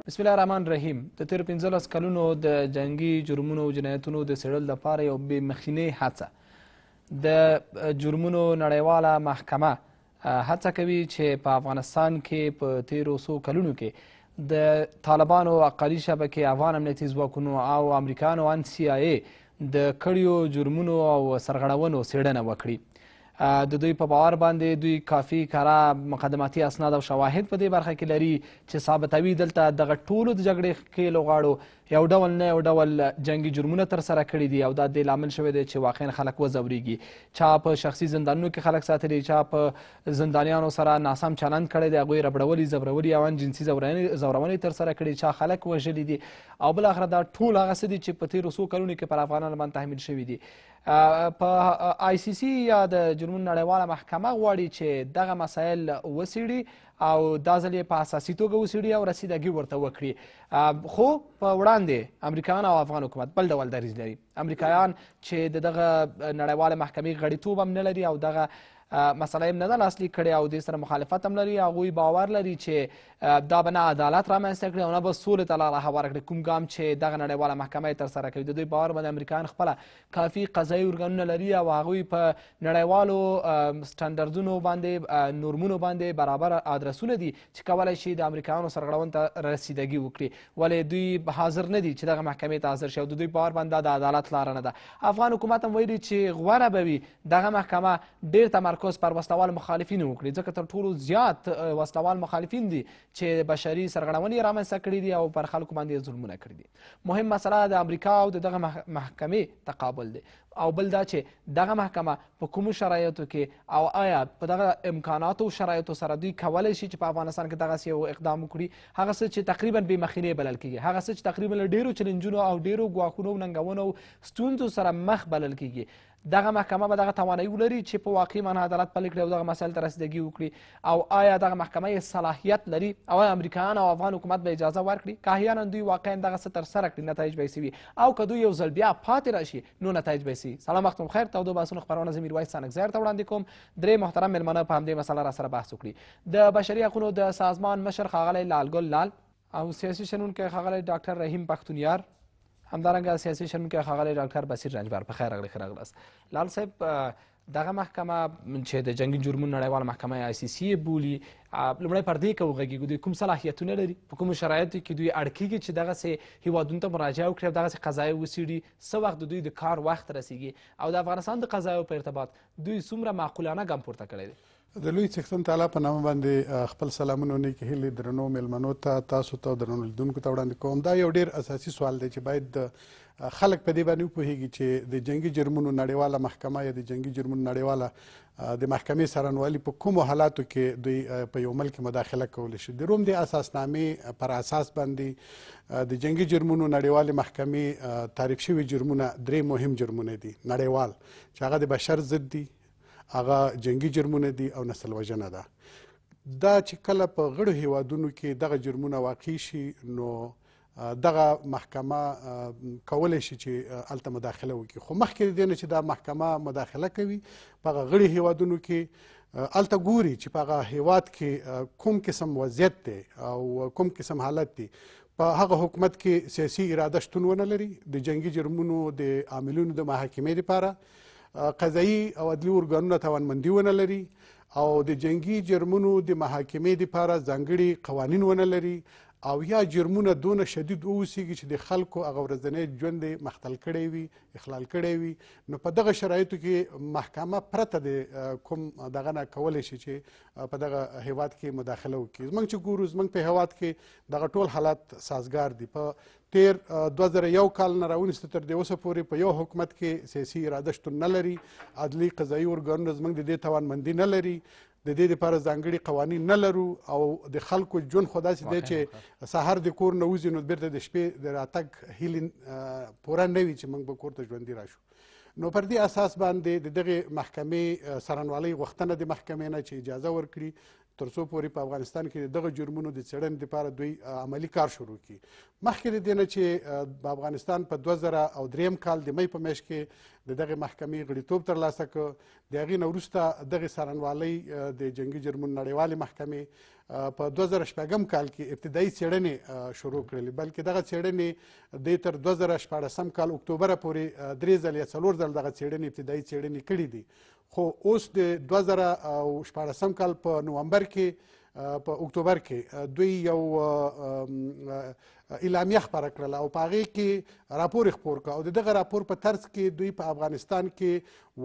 بسم الله الرحمن الرحیم. د تیر 15 کلونو د جنگي جرمونو او جنایتونو د څېړلو لپاره یو بې مخکینۍ هڅه د جرمونو نړیواله محکمه هڅه کوي چې په افغانستان کې په تیرو څو کلونو کې د طالبانو اقلي شبکې افغان امنیتي ځواکونو او امریکایانو ان سی آی ای د کړیو جرمونو او سرغړونو څېړنه وکړي. د دوی په باور باندې دوی کافي کره مقدماتي اسناد او شواهد په دې برخه کې لري چې ثابتوي دلته دغه ټولو د جګړې ښکېلو لوغاړو یو ډول نه یو ډول جنګي جرمونه ترسره کړي دي او دا د لامل شوی دی چې واقعا خلک وځورېږي. چا په شخصي زندانونو کې خلک ساتلي، چا په زندانیانو سره ناسم چلند کړی دی، هغوی ربړولي، زبرولي او جنسي زورونې ترسره کړي، چا خلک وژلي دي او بالاخره دا ټول هغه څه دي چې په تېرو څو کلونو کې پر افغانانو باندې تحمیل شوي دي. په آی سی سی یا د جرمونو نړیواله محکمه غواړي چې دغه مسایل وڅېړي او دا ځل یې په اساسي توګه وڅېړي او رسیدګي ورته وکړي. خو په وړاندې امریکایان او افغان حکومت بل ډول دریځ لري. امریکایان چې د دغه نړیواله محکمې غړیتوب هم نه لري او دغه مسله یې نه ده لاسلیک کړې او دې سره مخالفت هم لري. هغوی باور لري چې دا به نه عدالت رامنځته کړي او نه به سولې ته لاره هواره کړي. کوم ګام چې دغه نړیواله محکمه یې ترسره کوي، د دوی باور باندې امریکایان خپله کافي قضایي ارګانونه لري او هغوی په نړیوالو سټنډردونو باندې نورمونو باندې برابر ادرسونه دي چې کولی شي د امریکایانو سرغړونې ته رسیدګي وکړي. ولې دوی حاضر نه دي چې دغه محکمې ته حاضر شي او د دوی باور باندې دا د عدالت لاره نه ده. افغان حکومت هم ویلي چې غوره به وي دغه محکمه ډېر تمرکز پر وسلوال مخالفینو وکړي، ځکه تر ټولو زیات وسلوال مخالفین دي چې بشري سرغړونې یې رامنځته کړي دي او پر خلکو باندې یې ظلمونه کړي دي. مهم مسله د امریکا او دغه محکمې تقابل دی او بل دا چې دغه محکمه په کومو شرایطو کې او آیا په دغه امکاناتو او شرایطو سره دوی کولی شي چې په افغانستان کې دغسې یو اقدام وکړي، هغه څه چې تقریبا بې مخینې بلل کېږي، هغه څه چې تقریبا له ډېرو چلنجونو او ډېرو ګواښونو او ننګونو او ستونزو سره مخ بلل کېږي. دغه محکمه به دغه توانایي ولري چې په واقعي معنا عدالت پلی کړي او دغه مسایل ته رسیدګي وکړي او آیا دغه محکمه یې صلاحیت لري او آیا امریکایان او افغان حکومت به اجازه ورکړي که احیانا دوی واقعا دغه څه ترسره کړي، نتایج به یې څه وي او که دوی یو ځل بیا پاتې راشي نو نتایج به یې څه وي. سلام وختم خیر. تودو بحثونو خپرونه زه میرویس سانکزی ته وړاندې کوم. درې محترم مېلمانه په همدې مسله را سره بحث وکړي. د بشري حقونو د سازمان مشر ښاغلی لالګل لال او سیاسي شنونکی ښاغلی ډاکټر رحیم پښتونیار، همدارنګه سیاسي شنونکی ښاغلی ډاکټر بصیر رنجبر. په خیر راغلی، ښه راغلاست. لال صاحب، دغه محکمه چې د جنګي جرمونو نړیواله محکمه آی سی سی یې بولي، لومړی پر دې که وغږېږو دوی کوم صلاحیتونه لري، په کومو شرایطو کې دوی اړ کېږي چې دغسې هیوادونو ته مراجعه وکړي او دغسې قضایي وڅېړي، څه وخت د دوی د کار وخت رسیږي او د افغانستان د قضایو په ارتباط دوی څومره معقولانه ګام پورته کړی دی؟ د لوی څښتن تعالی په نامه باندې خپل سلامونه او نیکې هیلې درنو میلمنو ته، تاسو ته او درنو لیدونکو ته وړاندې کوم. دا یو ډېر اساسي سوال دی چې باید خلک په دې باندې وپوهېږي چې د جنګي جرمونو نړیواله محکمه یا د جنګي جرمونو نړیواله د محکمې څارنوالي په کومو حالاتو کې دوی په یو ملک مداخله کولی شي. د روم د اساسنامې پر اساس باندې د جنګي جرمونو نړیوالې محکمې تعریف شوي جرمونه درې مهم جرمونه دي نړیوال، چې هغه د بشر ضد دي، هغه جنګي جرمونه دي او نسل وژنه ده. دا چې کله په غړو هیوادونو کې دغه جرمونه واقع شي نو دغه محکمه کولی شي چې هلته مداخله وکړي. خو مخکې د دې نه چې دا محکمه مداخله کوي په هغه غړي هیوادونو کې هلته ګوري چې په هغه هیواد کې کوم قسم وضعیت دی او کوم قسم حالت دی. په هغه حکومت کې سیاسي اراده شتون ونه لري د جنګي جرمونو د عاملینو د محاکمې لپاره، قضایي او عدلي ارګانونه توانمندي ونه لري او د جنګي جرمونو د محاکمې لپاره ځانګړي قوانین ونه لري او یا جرمونه دونه شدید واوسیږي چې د خلکو هغه ورځنی ژوند یې مختل کړی وي، اخلال کړی وي. نو په دغه شرایطو کې محکمه پرته د کوم دغه نه کولی شي چې په دغه هیواد کې مداخله وکړي. زموږ چې ګورو زموږ په هیواد کې دغه ټول حالات سازګار دي. په تیر 2001 کال نه راونیسته تر دې اوسه پورې په یو حکومت کې سیاسي اراده شتون نه لري، عدلي قضایي ارګانونه زموږ د دې توانمندي نه لري، د دې لپاره ځانګړي قوانین نه لرو او د خلکو ژوند خو داسې دی چې سهار د کور نه وځي نو بیرته د شپې د راتګ هیلې پوره نه وي چې موږ به کور ته ژوندي راشو. نو پر دې اساس باندې د دغې محکمې څارنوالۍ غوښتنه د محکمې نه چې اجازه ورکړي تر څو پورې په افغانستان کې دغه جرمونو د څېړنې دپاره دوی عملي کار شروع کړي. مخکې د دې نه چې په افغانستان په 2003 کال د می په میاشت کې د دغې محکمې غړیتوب ترلاسه کړ. د هغې نه وروسته دغې څارنوالۍ د جنګي جرمونو نړیوالې محکمې په 2006 کال کې ابتدایي څېړنې شروع کړلې، بلکې دغه څېړنې د تر 2014 کال اکتوبره پورې 3 ځل یا 4 ځل دغه څېړنې ابتدایي څېړنې کړي دي. خو اوس د 2014 کال په نومبر کې په اکتوبر کې دوی یو اعلامیه خپره کړله او په هغې کې راپور خپور کړه او د دغه راپور په طرز کې دوی په افغانستان کې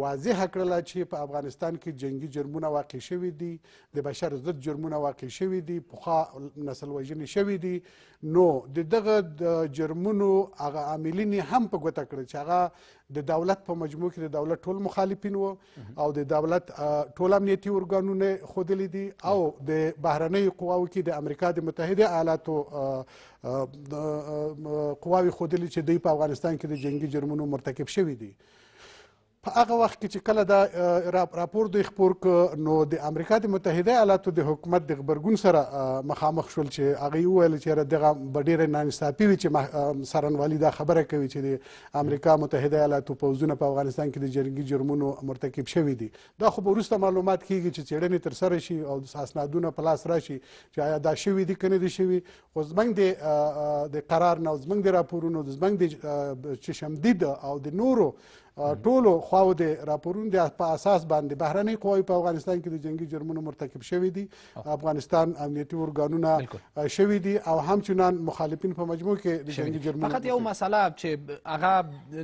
واضحه کړله چې په افغانستان کې جنګي جرمونه واقع شوي دي، د بشر ضد جرمونه واقع شوي دي، پخوا نسل وژنې شوي دي. نو د دغه د جرمونو هغه عاملین یې هم په ګوته کړل چې هغه د دولت په مجموع کې د دولت ټول مخالفین وو او د دولت ټول امنیتي ارګانونه ښودلي دي او د بهرنیو قواو کې د امریکا د متحده ایالاتو قواوې ښودلي چې دوی په افغانستان کې د جنګي جرمونو مرتکب شوي دي. په هغه وخت کې چې کله دا راپور دوی خپور کړ نو د امریکا د متحده ایالاتو د حکومت د غبرګون سره مخامخ شول چې هغوی وویل چې دغه به ډېره ناانصافي وي چې څارنوالي دا خبره کوي چې د امریکا متحده ایالاتو پوځونه په افغانستان کې د جنګي جرمونو مرتکب شوي دي. دا خو به وروسته معلومات کیږي چې څېړنې ترسره شي او اسنادونه په لاس راشي چې آیا دا شوي دي که نه دي شوي. خو زموږ د قرار نه او زموږ د راپورونو زموږ د چشمدید او د نورو ټولو خواو د راپورونو د په اساس باندې بهرنۍ قواوې په افغانستان کې د جنګي جرمونو مرتکب شوي دي. افغانستان امنیتي ارګانونه شوي دي او همچنان مخالفین په مجموع کې د جنګي جرمونو. فقط یو مسله چې هغه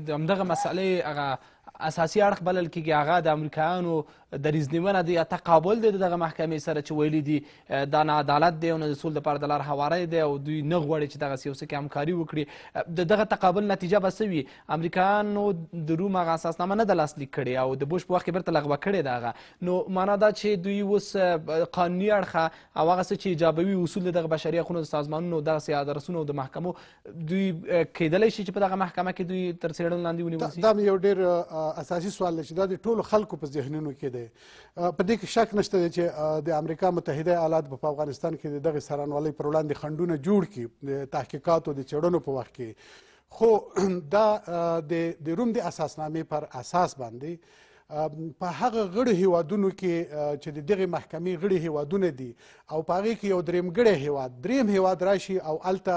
د همدغه مسئلې هغه اساسي اړخ بلل کېږي هغه د امریکایانو دریځنیونه دی یا تقابل دی دغه محکمې سره چې ویلي دي دا ناعدالت دی او نه د سولې لپاره د لار هواری دی او دوی نه غواړي چې دغسې یو څه کې همکاري وکړي. د دغه تقابل نتیجه به څه وي؟ امریکایانو د روم هغه اساسنامه نه ده لاسلیک کړې او د بوش په وخت کې بیرته لغوه کړې ده هغه. نو معنا دا چې دوی اوس قانوني اړخه او هغه څه چې ایجابوي اصول د دغه بشري حقونو د سازمانونو دغسې ادرسونو د محکمو دوی کیدلی شي چې په دغه محکمه کې دوی تر څېړنې لاندې ونیول شي؟ دا یو ډېر اساسي سوال دی چې دا د ټولو خلکو په ذهنونو کې دی. په دې کې شک نشته دی چې د امریکا متحده ایالات په افغانستان کې د دغې څارنوالۍ پر وړاندې خنډونه جوړ کړي د تحقیقاتو د څېړنو په وخت کې. خو دا د روم د اساسنامې پر اساس باندې په هغه غړو هیوادونو کې چې د دغې محکمې غړي هیوادونه دي او په هغې کې یو دریم هیواد راشي او هلته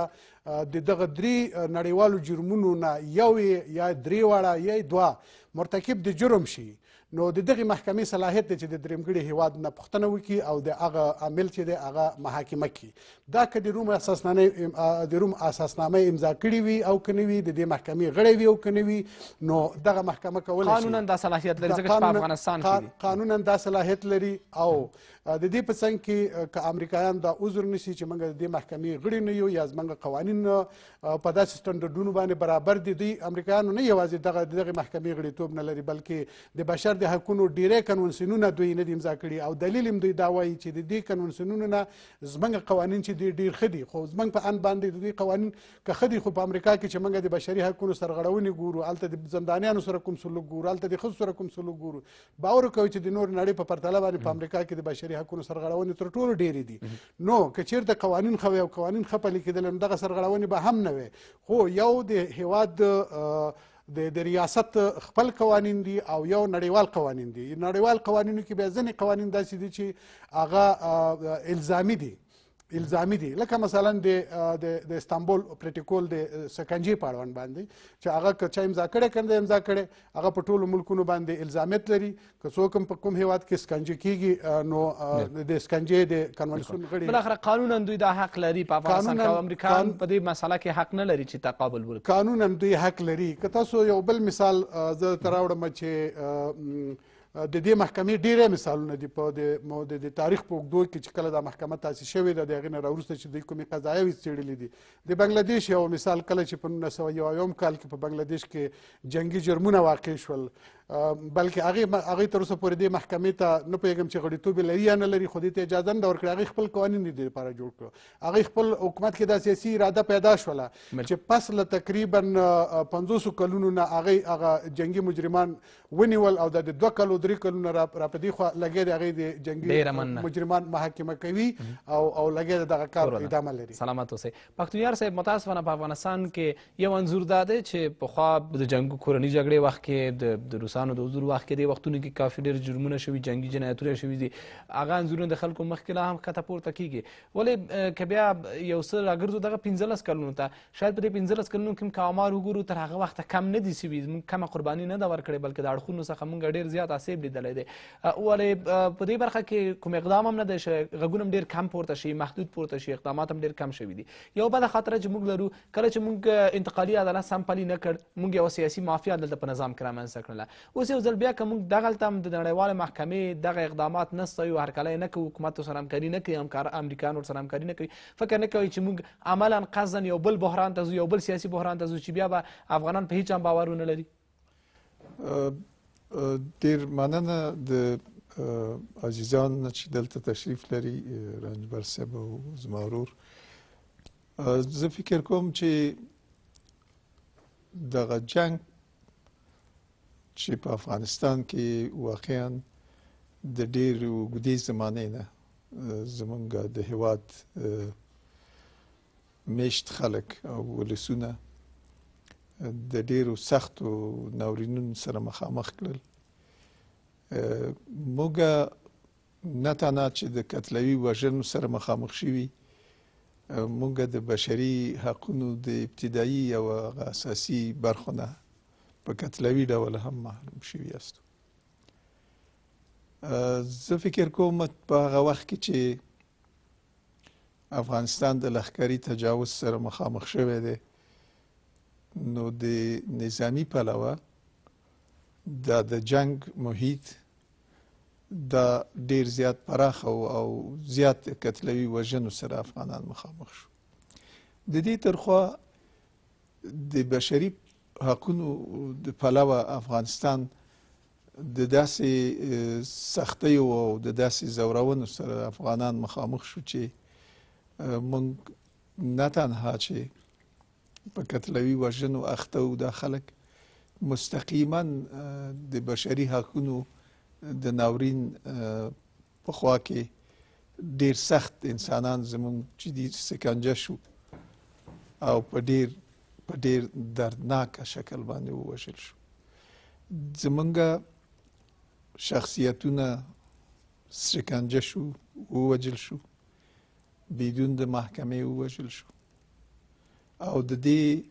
د دغه 3 نړیوالو جرمونو نه یو یا 3 واړه یا 2 مرتکب د جرم شي، نو د دغې محکمې صلاحیت دی چې د درېمګړي هیواد نه پوښتنه وکړي او د هغه عامل چې دی هغه محاکمه کړي. دا که د روم اساسنامه امضا کړې وي او که نه وي، د دې محکمې غړی وي او که نه وي، نو دغه محکمه کولی شي قانونا دا صلاحیت لري ځکه چې په افغانستان کې دي. قانونا دا صلاحیت لري او د دې په څنګ کې که امریکایان دا عذر نیسي چې موږ د دې محکمې غړي نه یو یا زموږ قوانین په داسې سټنډرډونو باندې برابر دي، دوی امریکایانو نه یوازې دغه محکمې غړیتوب نه لري بلکې د بشر د حقونو ډیری کنونسیونونه دوی نه دي امضا کړي او دلیل هم دوی دا وایي چې د دې کنونسیونونو نه زموږ قوانین چې دي ډېر ښه دي، خو زموږ په ان باندې د دوی قوانین که ښه دي خو په امریکا کې چې موږ د بشري حقونو سرغړونې ګورو، هلته د زندانیانو سره کوم سلوک ګورو، هلته د ښځو سره کوم سلوک ګورو، باور وکوئ چې د نور نړۍ په پرتله باندې په امریکا کې د بشري حقونو سرغړونې تر ټولو ډېرې دي. نو که چېرته قوانین ښه وي او قوانین ښه پلي کېدل نو دغه سرغړونې به هم نه وي. خو یو د هیواد د ریاست خپل قوانین دي او یو نړیوال قوانین دي. نړیوال قوانینو کې بیا ځینې قوانین داسې دي چې هغه الزامي دي، لکه مثلا د استانبول پروتوکول د سکنجې په اړوند باندې چې هغه که چا امضا کړی که نه امضا کړی هغه په ټولو ملکونو باندې الزامیت لري. که څوک هم په کوم هیواد کې سکنجه کیږي نو د سکنجې د کنونسیون غړي بالاخره قانونا دوی دا حق لري په افغانستان کې او امریکایان په دې مسله کې حق نه لري چې تقابل وکړي. قانونا دوی حق لري. که تاسو یو بل مثال زه ته راوړم چې د دې محکمې ډېری مثالونه دي په د تاریخ په اوږدو کې چې کله دا محکمه تاسیس شوې ده د هغې نه راوروسته چې دوی کومې قضایاوې څېړلي دي. د بنګلادیش یو مثال کله چې په 1901 کال کې په بنګلادیش کې جنګي جرمونه واقع شول بلکې هغې تر اوسه پورې دې محکمې ته نه پوهېږم چې غړیتوب یې لري یا نه لري، خو دې ته اجازه نه ده ورکړې. هغې خپل قوانین دې لپاره جوړ کړو. هغې خپل حکومت کې دا سیاسي اراده پیدا شوله چې پس له تقریبا 50 کلونو نه هغه جنګي مجرمان ونیول او د 2 کلو 3 کلونه را په دې خوا لګیا دي، هغې د جنګي مجرمان محاکمه کوي او لګیا د دغه کار ادامه لري. سلامت اوسئ. پښتونیار صاحب، متاسفانه په افغانستان کې یو انځور دا دی چې پخوا د جنګ کورنۍ جګړې وخت کې د روسانو د حضور وخت کې دې وختونو کې کافي ډېر جرمونه شوي، جنګي جنایتونه شوي دي. هغه انځورونه د خلکو مخکې لا هم ښکته پورته کېږي. ولې که بیا یو څه راګرځو دغه 15 کلونو ته، شاید په دې 15 کلونو کې هم که آمار وګورو تر هغه وخته کم نه دي سوي، موږ کمه قرباني نه ده ورکړې، بلکې د اړخونو څخه موږ ډېر زیات آسیب لیدلی دی. ولې په دې برخه کې کوم اقدام هم نه دی شوی؟ غږونه هم ډېر کم پورته شي، محدود پورته شي، اقدامات هم ډېر کم شوي دي. یو بده خاطره چې موږ لرو، کله چې موږ انتقالي عدالت سم پلي نه کړ، موږ یوه سیاسي مافیا دلته په نظام کې رامنځته کړله. اوس یو ځل بیا که موږ دغلته هم د نړیوالې محکمې دغه اقدامات نه ستایو، هرکلی نه کوو، حکومت ورسره همکاري نه کوي، امریکایان ورسره همکاري نه کوي، فکر نه کوي چې موږ عملا قصدا یو بل بحران ته ځو، یو بل سیاسي بحران ته ځو چې بیا به افغانان په هیڅ هم باور ونه لري؟ ډېر مننه د عزیزان چې دلته تشریف لري، رنجبر صاحب او زما ورور. زه فکر کوم چې دغه جنګ چې په افغانستان کې واقعا د ډېرې اوږدې زمانې نه زمونږ د هېواد میشت خلک او ولسونه د ډېرو سختو ناورینونو سره مخامخ کړل. موږ نه تنها چې د قتلوي وژنو سره مخامخ شوي، موږ د بشري حقونو د ابتدایي او اساسي برخو نه په قتلوي ډول هم محروم شوي یاستو. زه فکر کوم په هغه وخت کې چې افغانستان د لښکري تجاوز سره مخامخ شوی دی، نو د نظامی پلوه دا د جنگ محیط دا ډیر زیات پراخ او زیات قتلوي وژنو سره افغانان مخامخ شو. د دې ترخوا د بشري حقونو د پلوه افغانستان د داسې سختیو او د داسې زورونو سره افغانان مخامخ شو چې موږ نه تنها چې په قتلوي وژنو اخته و، دا خلک مستقیما د بشري حقونو د ناورین په خوا کې ډیر سخت انسانان زموږ چې دي سکنجه شو او په ډیر دردناکه شکل باندې ووژل شو. زمونږ شخصیتونه سکنجه شو، ووژل شو، بدون د محکمې ووژل شو، او د دې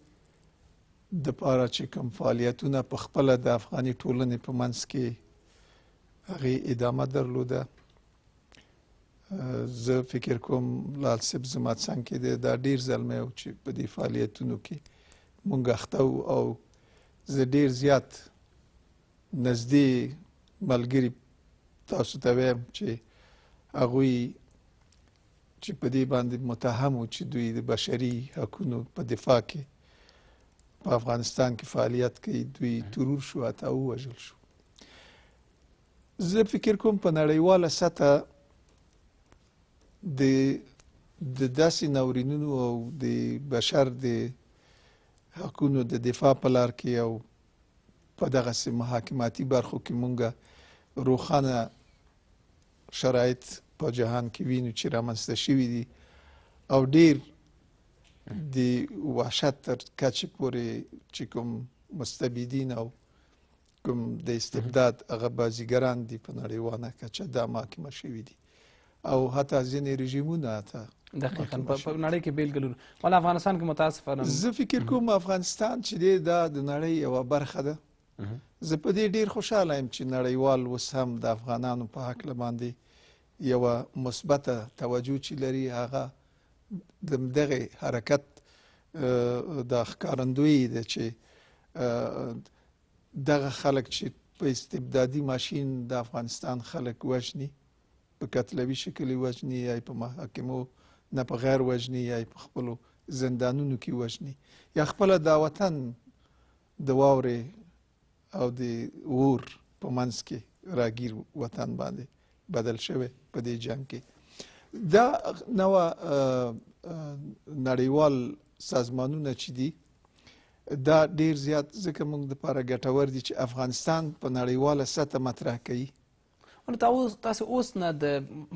دپاره چې کوم فعالیتونه په خپله د افغاني ټولنې په منځ کې هغې ادامه درلوده. زه فکر کوم لال صاحب زما څنګ کې دی، دا ډېر زلمی و چې په دې فعالیتونو کې مونږ اخته وو، او زه ډېر زیات نږدې ملګري تاسو ته وایم چې هغوی چې په دې باندې متهم وو چې دوی د بشري حقونو په دفاع کې په افغانستان کې فعالیت کوي، دوی ترور شو، حتی ووژل شو. زه فکر کوم په نړیواله سطحه د داسې ناورینونو او د بشر د حقونو د دفاع په لار کې او په دغسې محاکماتي برخو کې مونږ روښانه شرایط په جهان کې وینو چې رامنځته شوي دي، او ډیر د وحشت تر کچې پورې چې کوم مستبدین او کوم د استبداد هغه بازیګران دي په نړیواله کچه دا محاکمه شوي دي، او حتی ځینې رژیمونه حتی دقیقاً په نړۍ کې بیلګې لرو. ولی افغانستان کې متاسفانه زه فکر کوم افغانستان چې دی دا د نړۍ یوه برخه ده. زه په دې ډیر خوشحاله یم چې نړیوال اوس هم د افغانانو په هکله باندې یوه مثبته توجه چې لري، هغه د دغه حرکت د ښکارندویي ده چې دغه خلک چې په استبدادي ماشین د افغانستان خلک وژني، په قتلوي شکل یې وژني، یا په محاکمو نه په غیر وژني، یا په خپلو زندانونو کې وژني، یا خپله دا وطن د واورې او د اور په منځ کې راګیر وطن باندې بدل شوی په دې جنګ کې. دا نوع نړیوال سازمانونه چې دي دا ډیر زیات ځکه موږ دپاره ګټور دي چې افغانستان په نړیواله سطح مطرح کوي. تاسو اوس نه د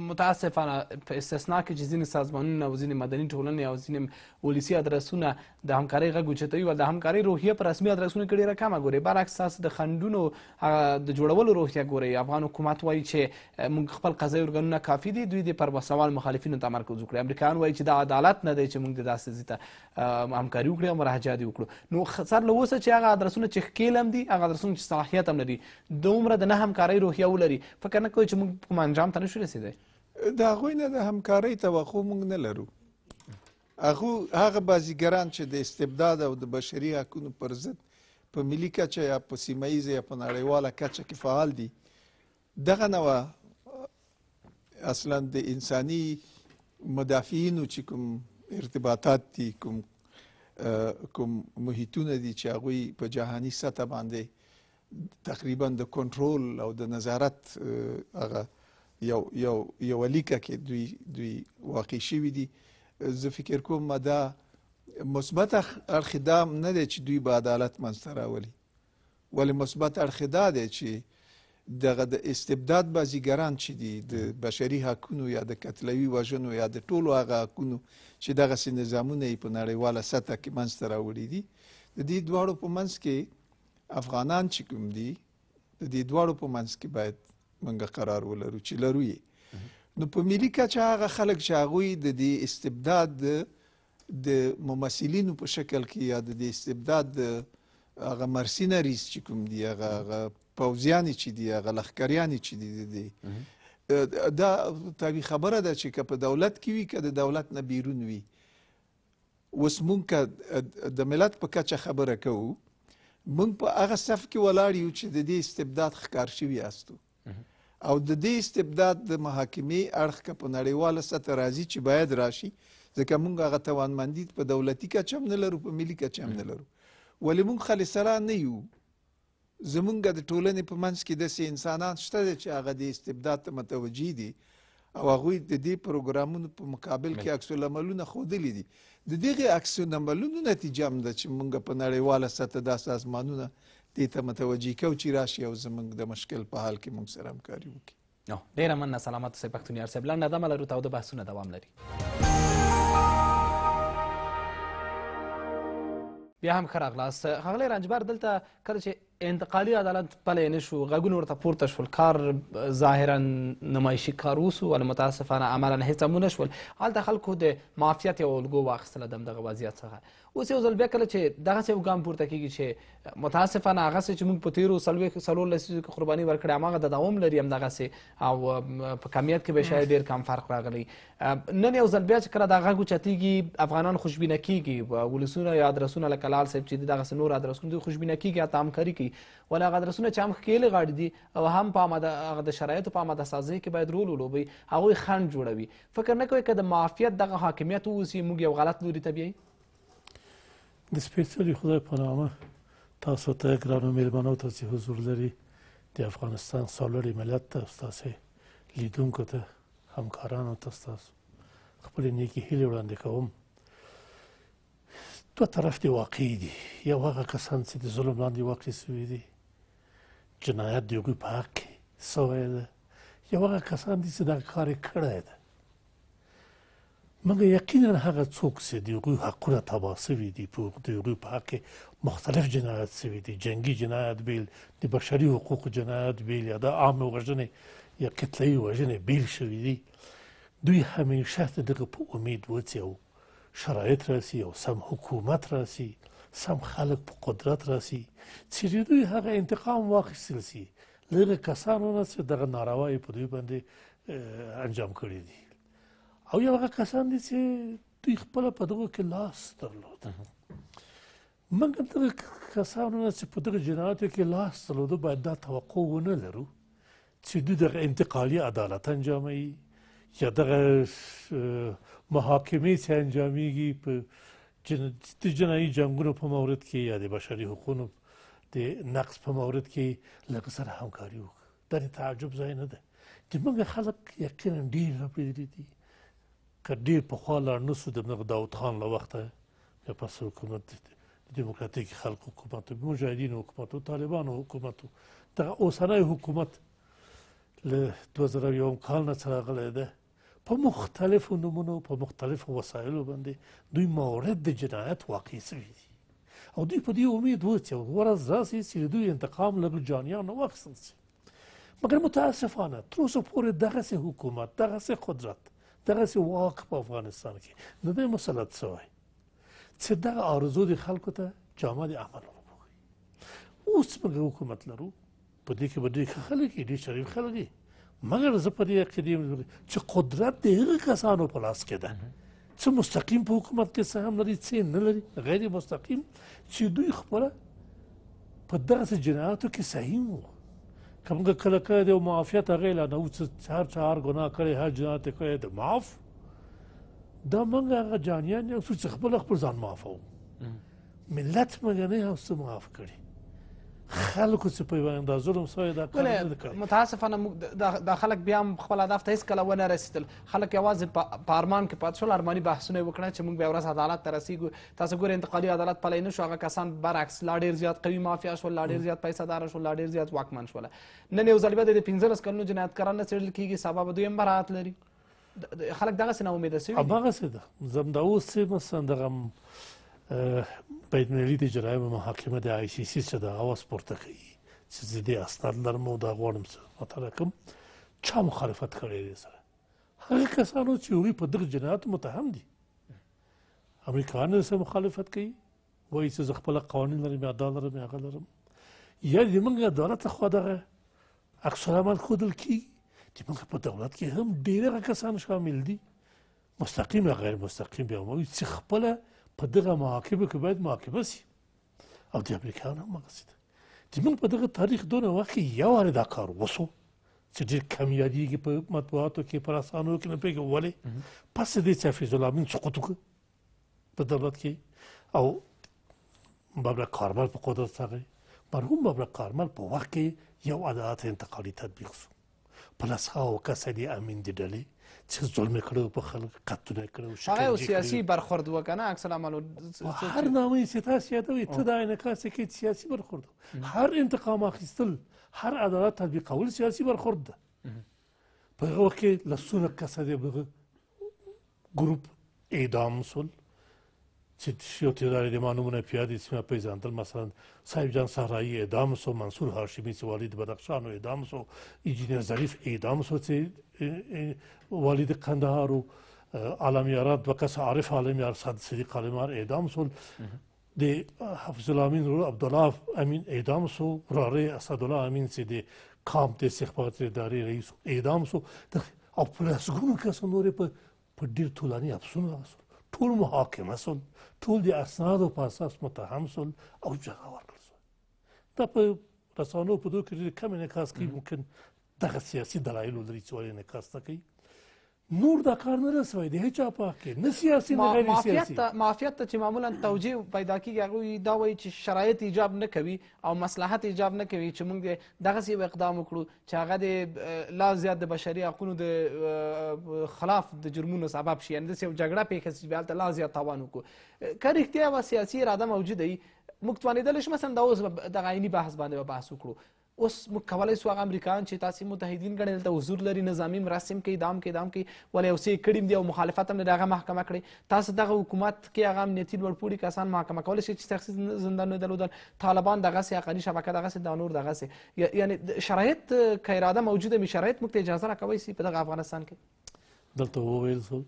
متاسفانه په استثنا کې چې ځینې سازمانونه او ځینې مدني ټولنې او ځینې ولسي ادرسونه د همکارۍ غږ اوچتوي او د همکارۍ روحیه په رسمي ادرسونو کې ډېره کمه ګورئ. برعکس تاسو د خنډونو د جوړولو روحیه ګورئ. افغان حکومت وایي چې موږ خپل قضایي ارګانونه کافي دي، دوی د پر وسله وال مخالفینو تمرکز وکړي. امریکایان وایي چې دا عدالت نه دی چې موږ د داسې ځای ته همکاري وکړو او مراجعه دې وکړو. نو سر له اوسه چې هغه ادرسونه چې ښکیل هم دي، هغه ادرسونه چې صلاحیت هم لري، دومره د نه همکارۍ روحیه ولري، فکر نه کوئ چې موږ کوم انجام ته نشو رسېدی؟ د هغوی نه د همکارۍ توقع موږ نه لرو. هغه بازیګران چې د استبداد او د بشري حقونو پر ضد په ملي کچه یا په سیمه ییزه یا په نړیواله کچه کې فعال دي، دغه نوع اصلا د انساني مدافعینو چې کوم ارتباطات دي، کوم محیطونه دي چې هغوی په جهاني سطح باندې تقریبا د کنټرول او د نظارت هغه یو لیکه کې دوی واقع شوي دي. زه فکر کوم دا مثبت اړخ دا نه دی چې دوی به عدالت منځته راولي، ولې مثبت اړخ دا دی چې دغه د استبداد بازیګران چې دي د بشري حقونو یا د قتلوي وژنو یا د ټولو هغه حقونو چې دغسې نظامونه یې په نړیواله سطح کې منځته راوړي دي، د دې دواړو په منځ کې افغانان چې کوم دي د دې دواړو په منځ کې باید موږ قرار ولرو چې لرو یې. نو په ملي کچه هغه خلک چې هغوی د دې استبداد د ممثلینو په شکل کې یا د دې استبداد د هغه مرسینریز چې کوم دي، هغه پوځیانې چې دي، هغه لښکریانې چې دي، دا طبیعي خبره ده چې که په دولت کې وي که د دولت نه بیرون وي. اوس موږ که د ملت په کچه خبره کوو، موږ په هغه صف کې ولاړ یو چې د دې استبداد ښکار شوي یاستو او د دې استبداد د محاکمې اړخ که په نړیواله سطح راځي چې باید راشي، ځکه موږ هغه توانمندي په دولتي کچه هم نه لرو، په ملي کچه هم نه لرو. ولې موږ خالصرا نه یو، زمونږ د ټولنې په منځ کې داسې انسانان شته دي چې هغه د استبداد ته متوجه دي او هغوی د دې پروګرامونو په مقابل کې عکس العملونه ښودلي دي. د دغې عکس العملونو نتیجه هم ده چې موږ په نړیواله سطح دا سازمانونه دې ته متوجه کوو چې راشي او زموږ د مشکل په حال کې موږ سره همکاري وکړي. ډېره مننه سلامت اوسئ پښتون یار صاحب. لنډه دمه لرو، تاوده بحثونه دوام لري. بیا هم ښه راغلاست. ښاغلی رنجبر، دلته کله چې انتقالي عدالت پلی نه شو، غږونه ورته پورته شول، کار ظاهرا نمایشي کار وسو ولی متاسفانه عملا هیڅ هم ونه شول. هلته خلکو د معافیت یوه الګو واخیستله د همدغه وضعیت څخه. اوس یو ځل بیا کله چې دغسې یو ګام پورته کېږي چې متاسفانه هغسې چې موږ په تېرو څلور لسیزو کې قرباني ورکړې هماغه د دوام لري همدغسې، او په کمیت کې به شاید ډېر کم فرق راغلی. نن یو ځل بیا چې کله دا غږ اوچتېږي، افغانان خوشبینه کېږي، ولسونه یا ادرسونه لکه لال صاحب چې دي دغسې نور ادرسونه دوی خوشبینه کېږي، حتی همکاري کوي، ولې هغه ادرسونه چې هم ښکېلې غاړې دي او هم په د شرایطو په آماده سازۍ کې باید رول ولوبوي، هغوی خنډ جوړوي. فکر نه کوئ که د معافیت دغه حاکمیت واوسي موږ یو غلط لوري ته بیایي؟ د سپېڅلي خدای په نامه تاسو ته ګرانو مېلمنو ته چې حضور لري، د افغانستان سالړي ملت ته، ستاسې لیدونکو ته، همکارانو ته ستاسو خپلې نیکې هیلې وړاندې کوم. دوه طرف دي واقعي دي. یو هغه کسان چې د ظلم لاندې واقع شوي دي، جنایت د هغوی په حق کې سوی ده، یو هغه کسان دي چې دغه کار یې کړی ده. مګر یقینا هغه څوک چې د هغوی حقونه تباه شوي دي، د هغوی په حق کې مختلف جنایت شوي دي، جنګي جنایت بیل، د بشري حقوقو جنایت بیل، یا د عامې وژنې یا قتلوي وژنې بیل شوي دي، دوی همیشه د دغه په امید وڅي او شرایط راسي او سم حکومت راسي، سم خلک په قدرت راسي چې دوی هغه انتقام واخیستل سي له هغه کسانو نه چې دغه ناروایي په دوی باندې انجام کړي دي. او یو هغه کسان دي چې دوی خپله په دغو کې لاس درلود. موږ دغه کسانو نه چې په دغه جنایاتو کې لاس درلوده باید دا توقع ونه لرو چې دوی دغه انتقالي عدالت انجاموي یا دغه محاکمې چې انجامیږي په د جنایي جنګونو په مورد کې یا د بشري حقوقو د نقص په مورد کې له هغه سره همکاري وکړو. دا د تعجب ځای نه ده. د موږ خلک یقینا ډېر رابطې دي. که ډېر پخوا لاړ نه سو د داود خان له وخته بیا پس حکومت دیموکراتیک خلق حکومت و مجاهدینو حکومت و طالبانو حکومت و دغه اوسنی حکومت له 2001 کال نه چې راغلی ده په مختلفو نومونو په مختلفو وسایلو باندې دوی مورد د جنایت واقع شوي دي او دوی په دې امید و چې ورځ راسي چې دوی انتقام له جانیانو واخیستل شي. مګر متاسفانه تر اوسه پورې دغسې حکومت دغسې قدرت دغسې واک په افغانستان کې نه دی مسلط شوی چې دغه آرزو د خلکو ته جامه د عمل وګوري. اوس موږ حکومت لرو په دې کې به ډېر ښه خلک دي ډېر شریف خلک دي مګر زه په دې عقیدې یم چې قدرت د هغه کسانو په لاس کې ده څه مستقیم په حکومت کې څه هم لري څه نه لري غیر مستقیم چې دوی خپله په دغسې جنایاتو کې سهیم وو. که موږ کله کله د یو معافیت هغه اعلانوو چې هر چا هر ګناه کړی هر جنایت یې کړی د معاف دا موږ هغه جانیان یو چې خپل ځان معافوو. ملت موږ نه یو څه معاف کړي خلکو چې په یوه اندازه ظلم شوی دا کار نه کړی. متاسفانه موږ دا خلک بیا هم خپل هدف ته هېڅکله ونه رسېدل. خلک یوازې په ارمان کې پاتې شول ارماني بحثونه یې وکړه چې موږ بیا ورځ عدالت ته رسېږو. تاسو ګورئ انتقالي عدالت پلی نه شو هغه کسان برعکس لا ډېر زیات قوي مافیا شول لا ډېر زیات پیسه داره شول لا ډېر زیات واکمن شول. نن یو ځل بیا د 15 کلونو جنایتکاران نه څېړل کېږي سبا به دوی هم براعت لري. خلک دغسې ناامیده سوي دي. هماغسې ده زه همدا اوس چې مثلا دغه بینالمللي د جرایمو محاکمه د آی سی سی چې د هغه سپورته کوي چې زه دې اسناد لرم او دا غواړم چې مطالعه کړم چا مخالفت کړی دی سره هغه کسانو چې هغوی په دغه جنایاتو متهم دي. امریکایان سره مخالفت کوي وایي چې زه خپله قوانین لرم یا دا لرم یا هغه لرم یا د موږ عدالت لخوا دغه عکس العمل ښودل کېږي چې موږ په دولت کې هم ډېر هغه کسان شامل دي مستقیم یا غیر مستقیم بیا وایي چې خپله په دغه محاکمو کې باید محاکمه شي او د امریکایانو هم هغسې ده. چې موږ په دغه تاریخ دونه وخت کې یو وارې دا کار وشو چې ډېر کم یادېږي په مطبوعاتو کې په رسانو کې نه پوهېږم ولې پس د دې چې حفیظ الله امین سقوط وکړه په دولت کې او بابړه کارمل په قدرت راغی. مرحوم بابړه کارمل په وخت کې یو عدالت انتقالي تطبیق شو په لسهاوو کسه د امین د ډلې چې ظلم یې کړی په خلک قتلونه یې کړی هغه یو سیاسي برخورد و که نه عکس العمل هر نامه یې چې تاسو یادوئ ته دا انعکاس یې کوي سیاسي برخورد هر انتقام اخیستل هر عدالت تطبیقول سیاسي برخورد ده. په هغه وخت کې لسونه کسه د دغه ګروپ اعدام شول چې یو تعداد د ما نومونه په یاد دي چې ما پېژندل مثلا صاحب جان صحرایي اعدام شو منصور هاشمي چې والد بدخشان اعدام شو انجینر ظریف اعدام شو چې والد قندهار و عالم یارات دوه کسه عارف عالم یار صدیق عالمار اعدام شول د حفظ الله امین رو عبدالله امین اعدام شو وراره اسدالله امین چې د کامپ د استخبارات ادارې رئیس اعدام شو او په لسګونو کسه نورې په ډېر طولاني حبسونه راغستل ټول محاکمه شول ټول د اسنادو په اساس متهم شول او جزا ورکړل شول. دا په رسانو په دغه کې ډېر کم انعکاس کوي ممکن دغه سیاسي دلایلو لري چې ولې انعکاس نه کوي نور دا کار نه رسوي د هیچا په حق کې نه سیاسي نه غیر سیاسي. معافیت ته چې معمولا توجیه پیدا کېږي هغوی دا وایي چې شرایط ایجاب نه کوي او مصلحت ایجاب نه کوي چې موږ دغسې یو اقدام وکړو چې هغه د لا زیات د بشري حقونو د خلاف د جرمونو سبب شي یعنې داسې یو جګړه پېښه شي بیا هلته لا زیات تاوان وکړو. که رښتیا یوه سیاسي اراده موجوده وي موږ توانېدلی شو مثلا دا اوس دغه عیني بحث باندې به بحث وکړو. اوس موږ کولی سو هغه امریکایان چې تاسې متحدین ګڼئ دلته حضور لري نظامي مرستې هم کوي دام کوي ولې یو څه یې کړي هم دي او مخالفت هم لري هغه محکمه کړی. تاسو دغه حکومت کې هغه امنیتي لوړپوړي کسان محکمه کولی شي چې شخصي زندانونه درلودل طالبان دغسې حقاني شبکه دغسې دا نور دغسې یعنې شرایط که اراده موجوده وي شرایط موږ ته اجازه راکوی سي په دغه افغانستان کې. دلته وویل شول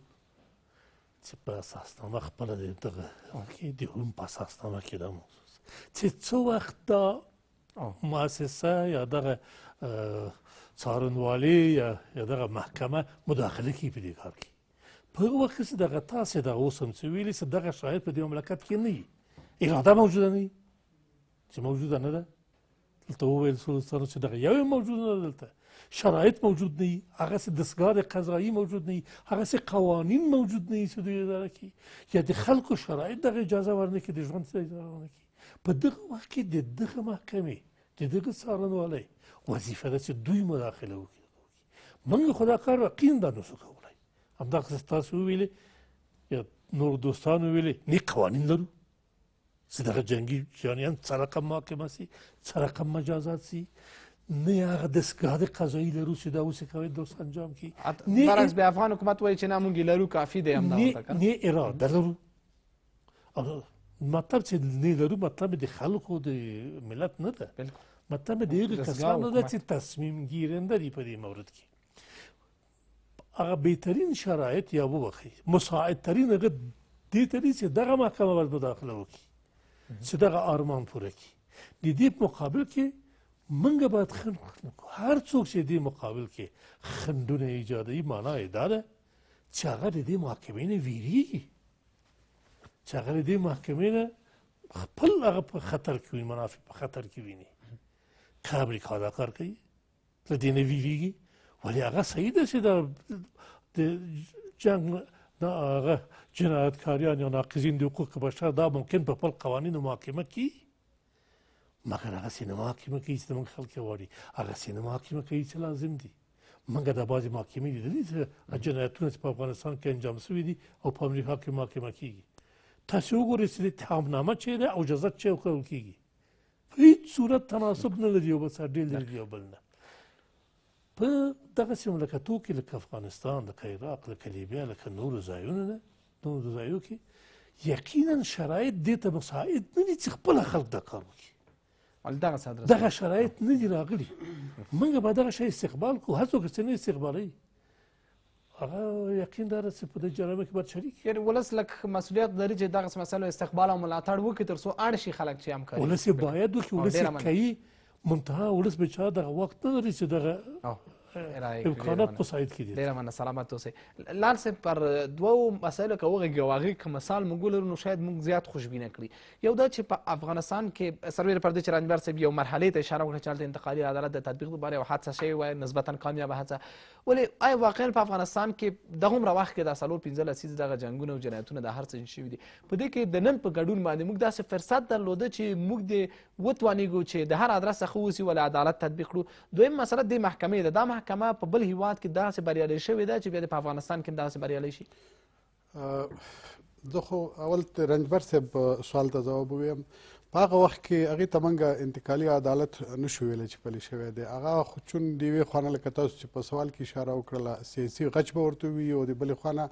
چې په اساسنامه خپله د دغه کې د روم په اساسنامه کې دا موضوع چې څه وخت دا مؤسسه یا دغه څارنوالي یا دغه محکمه مداخله کوي په دې کار کې په هغه وخت کې چې دغه تاسې دغه اوس هم چې ویلي چې دغه شاید په دې مملکت کې نه وي اراده موجوده نه وي چې موجوده نه ده دلته وویل شول چې دغه یو موجود نه دلته شرایط موجود نه وي، هغسې دستګاه قضایي موجود نه وي، هغسې قوانین موجود نه وي چې دوی اداره کړي یا د خلکو شرایط دغه اجازه ورنه کړي د ژوند اجازه ورنه کړي. په دغه وخت کې د دغه محکمې د دغه څارنوالۍ وظیفه ده چې دوی مداخله وکړي. موږ خو دا کار یقینا نشو کولی. همدغسې تاسو وویلې یا نور دوستانو ویلې نه قوانین لرو چې دغه جنګي جانیان څه رقم محاکمه سي، څه رقم مجازات سي، نه هغه دستګاه قضایي لرو چې دا اوس کوي دوست انجام کړي. برعکس به افغان حکومت وایي چې نه موږ لرو کافي دی همدغه نه اراده لرو. مطلب چې نه لرو مطلب د خلکو د ملت نه ده، مطلب د هغو کسانو ده چې تصمیم گیرنده دي په دې مورد کې. هغه بهترین شرایط یا وبخښئ مساعدترین هغه دې ته دي چې دغه محکمه باید مداخله وکړي چې دغه ارمان پوره کړي. د دې په مقابل کې موږ باید هر څوک چې دې مقابل کې خنډونه ایجادوي معنا یې دا ده چې هغه د دې محکمې نه ویریږي، چې هغه د دې محکمې نه خپل هغه په خطر کې وي، منافع په خطر کې ویني. که امریکا دا کار کوي له دې نه ویریږي، ولی هغه صحیح ده چې د جنګ هغه جنایتکاریان یا ناقضین د حقوق بشر دا ممکن په خپل قوانینو محاکمه کړي، مګر هغسې نه محاکمه کوي چې زموږ خلک یې غواړي، هغسې نه محاکمه کوي چې لازم دي. موږ دا بعضې محاکمې لیدلي چې جنایتونه چې په افغانستان کې انجام شوي دي او په امریکا کې محاکمه کېږي. تاسې وګورئ چې د اتهامنامه چې ده او جزا چې ورکول کېږي په هېڅ صورت تناسب نه لري یو بل سره، ډېر لري یو بل نه. په دغسې مملکتو کې لکه افغانستان، لکه عراق، لکه لیبیا، لکه نورو ځایونو نه نورو ځایو کې یقینا شرایط دې ته مساعد نه دي چې خپله خلک دا کار وکړي. دغه شرایط نه دي راغلي. موږ به دغه شی استقبال کړو، هر څوک چې نه استقبالوي هغه یقین داره چې په دې جرمه کې باید شریک یعنې ولس لږ مسؤلیت لري چې دغسې مسایلو استقبال او ملاتړ وکړي تر څو اړ شي خلک چې همکاري ولس یې باید وکړي. ولس یې کوي، منتها ولس بېچاره دغه وخت نه لري چې دغه امکانات په سایډ کې دي. ډېره مننه، سلامت اوسئ. لال صاحب پر دوو مسایلو که وغږېږو او هغې که مثال موږ ولرو نو شاید موږ زیات خوشبینه کړي. یو دا چې په افغانستان کې سربیره پر دې چې رنجبر صاحب یو مرحلې ته اشاره وکړه چې هلته انتقالي عدالت د تطبیق لپاره یو هڅه شوې وای، نسبتا کامیابه هڅه. ولې آیا واقعا په افغانستان کې دغومره وخت کې دا 4-15 لسیزې دغه جنګونه او جنایتونه دا هر څه شوي دي، په دې کې د نن په ګډون باندې موږ داسې فرصت درلوده چې موږ دې وتوانېږو چې د هر ادرس څخه ووسي ولې عدالت تطبیق کړو؟ دویم مسله دې محکمې ده. دا محکمه په بل هیواد کې داسې بریالۍ شوې ده چې بیا د په افغانستان کې هم داسې بریالۍ شي؟ زه خو اول رنجبر صاحب سوال ته ځواب ووایم. په هغه وخت کې هغې ته موږ انتقالي عدالت نشو ویلی چې پلی شوی دی. هغه خو چون د یوې خوا نه لکه تاسو چې په سوال کې اشاره وکړله سیاسي غچ به ورته وي، او د بلې خوا نه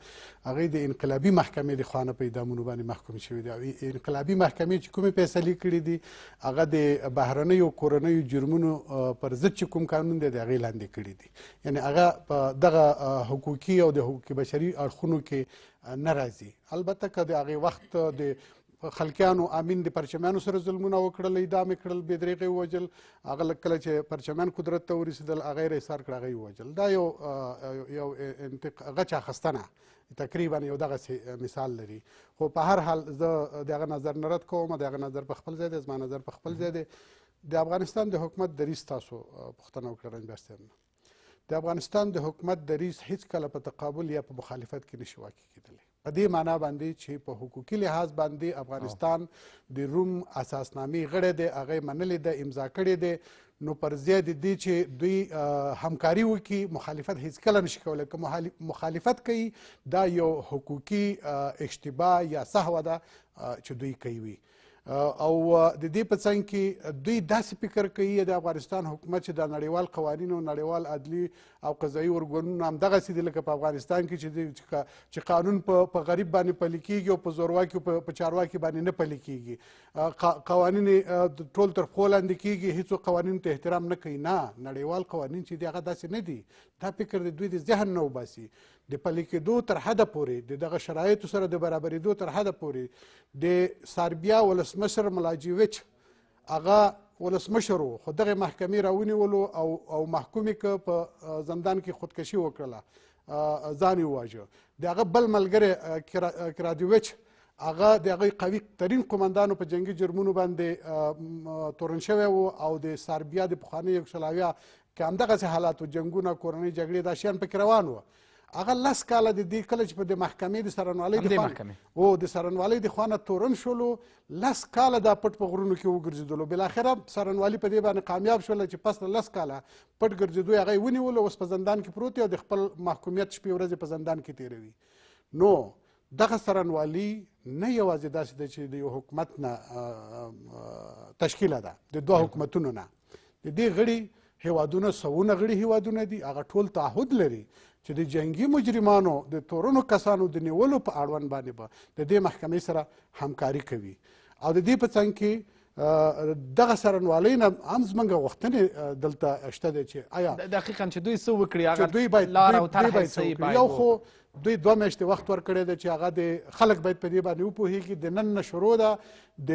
هغې د انقلابي محکمې د خوا نه په اعدامونو باندې محکوم شوي دي. او انقلابي محکمې چې کومې فیصلې کړي دي هغه د بهرنیو کورنیو جرمونو پر ضد چې کوم قانون دی د هغې لاندې کړي دي. یعنې هغه په دغه حقوقي او د حقوق بشري اړخونو کې نه راځي. البته که د هغې وخت د خلکیانو امین د پرچمیانو سره ظلمونه وکړل، اعدام یې کړل، بې دریغه یې ووژل، هغه کله چې پرچمیان قدرت ته ورسېدل هغه یې ایثار کړ، هغه یې ووژل. دا یو غچ اخیستنه تقریبا یو دغسې مثال لري. خو په هر حال زه د هغه نظر نه رد کوم، د هغه نظر په خپل ځای دی، زما نظر په خپل ځای دی. د افغانستان د حکومت دریځ تاسو پوښتنه وکړه رنجبر صاحب نه. د افغانستان د حکومت دریځ هیڅکله په تقابل یا په مخالفت کې نشي واقع کېدلی. په دې معنا باندې چې په حقوقي لحاظ باندې افغانستان د روم اساسنامې غړی دی، هغه یې منلې ده، امضا کړې دی. نو پر ضد د دې چې دوی همکاري وکړي مخالفت هیڅکله نشي کولی. که مخالفت کوي دا یو حقوقي اشتباه یا سهوه ده چې دوی کوي. او د دې په څنګ کې دوی داسې فکر کوي د افغانستان حکومت چې د نړیوال قوانین او نړیوال عدلي او قضایي ارګانونه همدغسې دي لکه په افغانستان کې چې قانون په غریب باندې پلی کېږي او په زورواکي په چارواکي باندې نه پلی کېږي، قوانین ټول تر پښو لاندې کېږي، هېڅوک قوانینو ته احترام نه کوي. نه، نړیوال قوانین چې دي هغه داسې نه دي. دا فکر د دوی د ذهن نه وباسي. د پلي کېدو تر حده پورې د دغه شرایطو سره د برابرېدو تر حده پورې د سربیا ولسمشر ملاجیویچ هغه ولسمشر و، خو دغه محکمې راونیولو او محکوم یې که په زندان کې خودکشي وکړله، ځان یې وواژه. د هغه بل ملګری کرادیویچ هغه د هغوی قوي ترین قمندانو په جنګي جرمونو باندې تورن شوی و او د سربیا د پخوانۍ یوګسلاویا کې همدغسې حالات و، جنګونه، کورنۍ جګړې، دا شیان پکې روان وو. هغه 10 کاله د دې کله چې په د محکمې د سرنوالۍ د خوا نه تورن شولو 10 کاله دا پټ په غرونو کې وګرځېدلو. بالاخره سرنوالي په دې باندې کامیاب شوله چې پس له 10 کاله پټ ګرځېدو هغه یې ونیولو، اوس په زندان کې پروت دی او د خپل محکومیت شپې ورځې په زندان کې تېروي. نو دغه سرنوالي نه یوازې داسې ده چې د یو حکومت نه تشکیله ده، د دوه حکومتونو نه، د دې غړي هیوادونه سوونه غړي هیوادونه دي، هغه ټول تعهد لري چې د جنګي مجرمانو د تورنو کسانو د نیولو په اړوند باندې به د دې محکمې سره همکاري کوي. او د دې په څنګ کې دغه سرنوالۍ نه هم زموږ غوښتنې دلته شته دی چې آیا دقیقا چې دوی څه وکړي هغه دوی باید یو خو دوی 2 میاشتې وخت ورکړی دی چې هغه د خلک باید په دې باندې وپوهېږي. د نن نه شروع ده د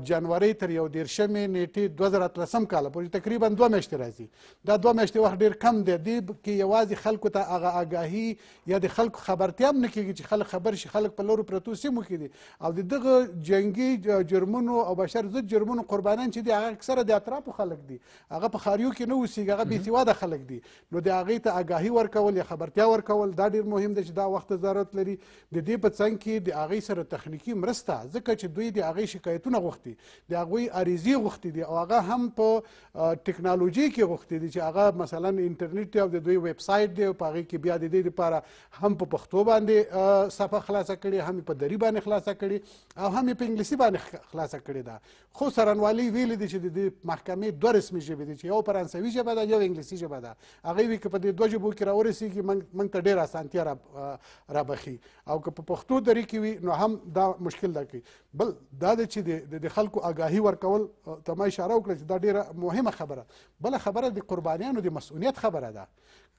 جنورۍ تر 11 نیټې 2013 کاله پورې تقریبا 2 میاشتې راځي. دا 2 میاشتې وخت ډېر کم دی. دې کې یوازې خلکو ته هغه آګاهي یا د خلکو خبرتیا هم نه کېږي چې خلک خبر شي. خلک په لرو پرتو سیمو کې دي او د دغه جنګي جرمونو او بشر ضد جرمونو قربانیان چې دي هغه اکثره د اطرافو خلک دي، هغه په ښاریو کې نه اوسېږي، هغه بېسواده خلک دي. نو د هغې ته آګاهي ورکول یا خبرتیا ورکول دا ډېر مهم دی چې دا وخت ضرورت لري. د دې په څنګ کې د هغې سره تخنیکي مرسته، ځکه چې دوی د هغې شکایتونه غوښتي، د هغوی عریضې غوښتي دي او هغه هم په ټکنالوژي کې غوښتي دي چې هغه مثلا انټرنیټ او د دوی ویب سایټ دی، په هغې کې بیا د دې لپاره هم په پښتو باندې صفحه خلاصه کړې، هم په دري باندې خلاصه کړې او هم په انګلیسي باندې خلاصه کړې ده. خو سرنوالي ویلي دي چې د محکمې 2 رسمي ژبې دي چې یو فرانسوي ژبه ده، یو انګلیسي ژبه ده. هغې وي که په دې 2 ژبو کې راورسېږي موږ ته ډېره اسانتیا رابخي، او که په پښتو دري کې وي نو هم دا مشکل ده کوي. بل دا ده چې د خلکو آګاهي ورکول ته ما اشاره وکړه چې دا ډېره مهمه خبره. بله خبره د قربانیانو د مسؤلیت خبره ده.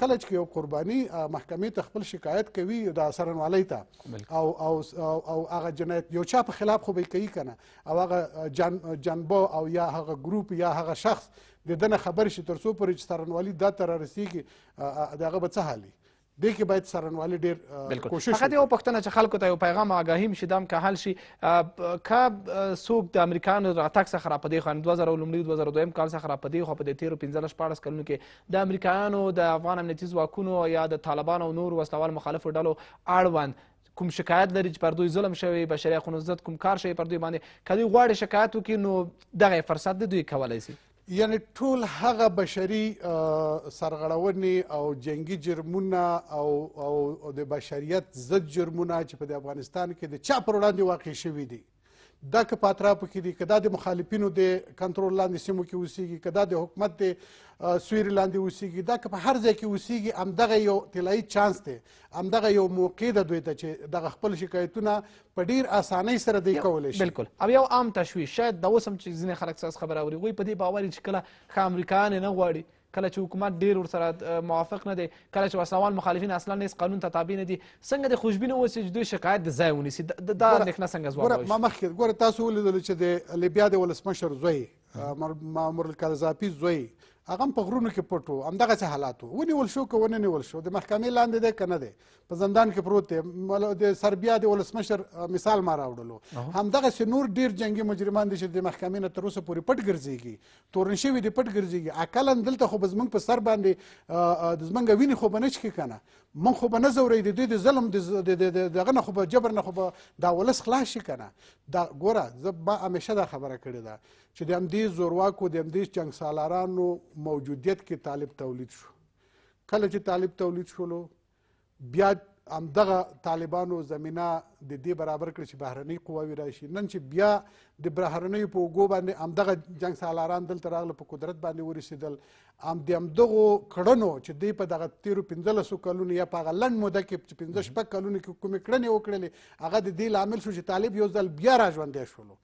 کله چې یو قرباني محکمې ته خپل شکایت کوي د سرنوالۍ ته او هغه جنایت یو چا په خلاف خو به یې کوي که نه، او هغه جنبه او یا هغه ګروپ یا هغه شخص د ده نه خبر شي تر څو پورې چې سرنوالي دا ته رارسېږي د هغه به څه حال وي. دې کې باید سرنوالي ډېر کوشش وکړي. فقط یو پوښتنه چې خلکو ته یو پیغام آګاهي هم شي دا هم که حل شي، که څوک د امریکایانو راتګ څخه را په دې خوا 2002 کال څخه را په دې خوا په دې تېرو 15-14 کلونو کې د امریکایانو د افغان امنیتي ځواکونو یا د طالبانو او نورو وسلوال مخالفو ډلو اړوند کوم شکایت لري چې پر دوی ظلم شوی، بشري حقونو ضد کوم کار شوی پر دوی باندې، که دوی غواړي شکایت وکړي نو دغه فرصت د دوی کولی شي؟ یعنی ټول هغه بشري سرغړونې او جنګي جرمونه او د بشریت ضد جرمونه چې په د افغانستان کې د چا پر وړاندې واقع شوي دي، دا که په اطرافو کې دي، که دا د مخالفینو د کنټرول لاندې سیمو کې اوسېږي، که دا د حکومت د سیوري لاندې اوسېږي، دا که په هر ځای کې اوسېږي، همدغه یو طلایي چانس دی، همدغه یو موقع ده دوی ته چې دغه خپل شکایتونه په ډېر اسانۍ سره دوی کولی شي. بلکل. او یو عام تشویش شاید دا اوس هم چې ځینې خلک ستاسو خبره اوري هغوی په دې باور چې کله ښه امریکایان یې نه غواړي، کله چې حکومت ډېر ورسره موافق نه دی، کله چې وسلوال مخالفین اصلا هېڅ قانون ته تابع نه دي، څنګه د خوشبینه اوسي چې دوی شکایت د ځای ونیسي؟ دا اندېښنه څنګه ځواب وایي؟ ما مخکې ګوره تاسو ولیدلو چې د لیبیا د ولسمشر زوی معمر القذافي زوی هغه هم په غرونو کې پټ و، همدغسې حالات و، ونیول شو که ونه نیول شو، د محکمې لاندې دی که نه دی، په زندان کې پروت دی. د سربیا د ولسمشر مثال ما راوړلو، همدغسې نور ډېر جنګي مجرمان دي چې د محکمې نه تر اوسه پورې پټ ګرځېږي، تورن شوي دي پټ ګرځېږي. اقلا دلته خو به زموږ په سر باندې د زموږ وینې خو به نه چکي که نه، موږ خو به نه ځوروي، د دوی د ظلم دغه نه خو به جبر نه خو به دا ولس خلاص شي که نه. دا ګوره زه ما همیشه دا خبره کړې ده چې د همدې زورواکو د همدې جنګسالارانو موجودیت کې طالب تولید شو. کله چې طالب تولید شولو بیا همدغه طالبانو زمینه د دې برابر کړي چې بهرنۍ قواوې راشي. نن چې بیا د بهرنیو په اوږو باندې همدغه جنګسالاران دلته راغله، په قدرت باندې ورسېدل، د همدغو کړنو چې دوی په دغه تېرو 15 کلونو یا په هغه لنډ موده کې چې 15-16 کلونو کې کومې کړنې وکړلې، هغه د دې لامل شو چې طالب یو ځل بیا را ژوندی شولو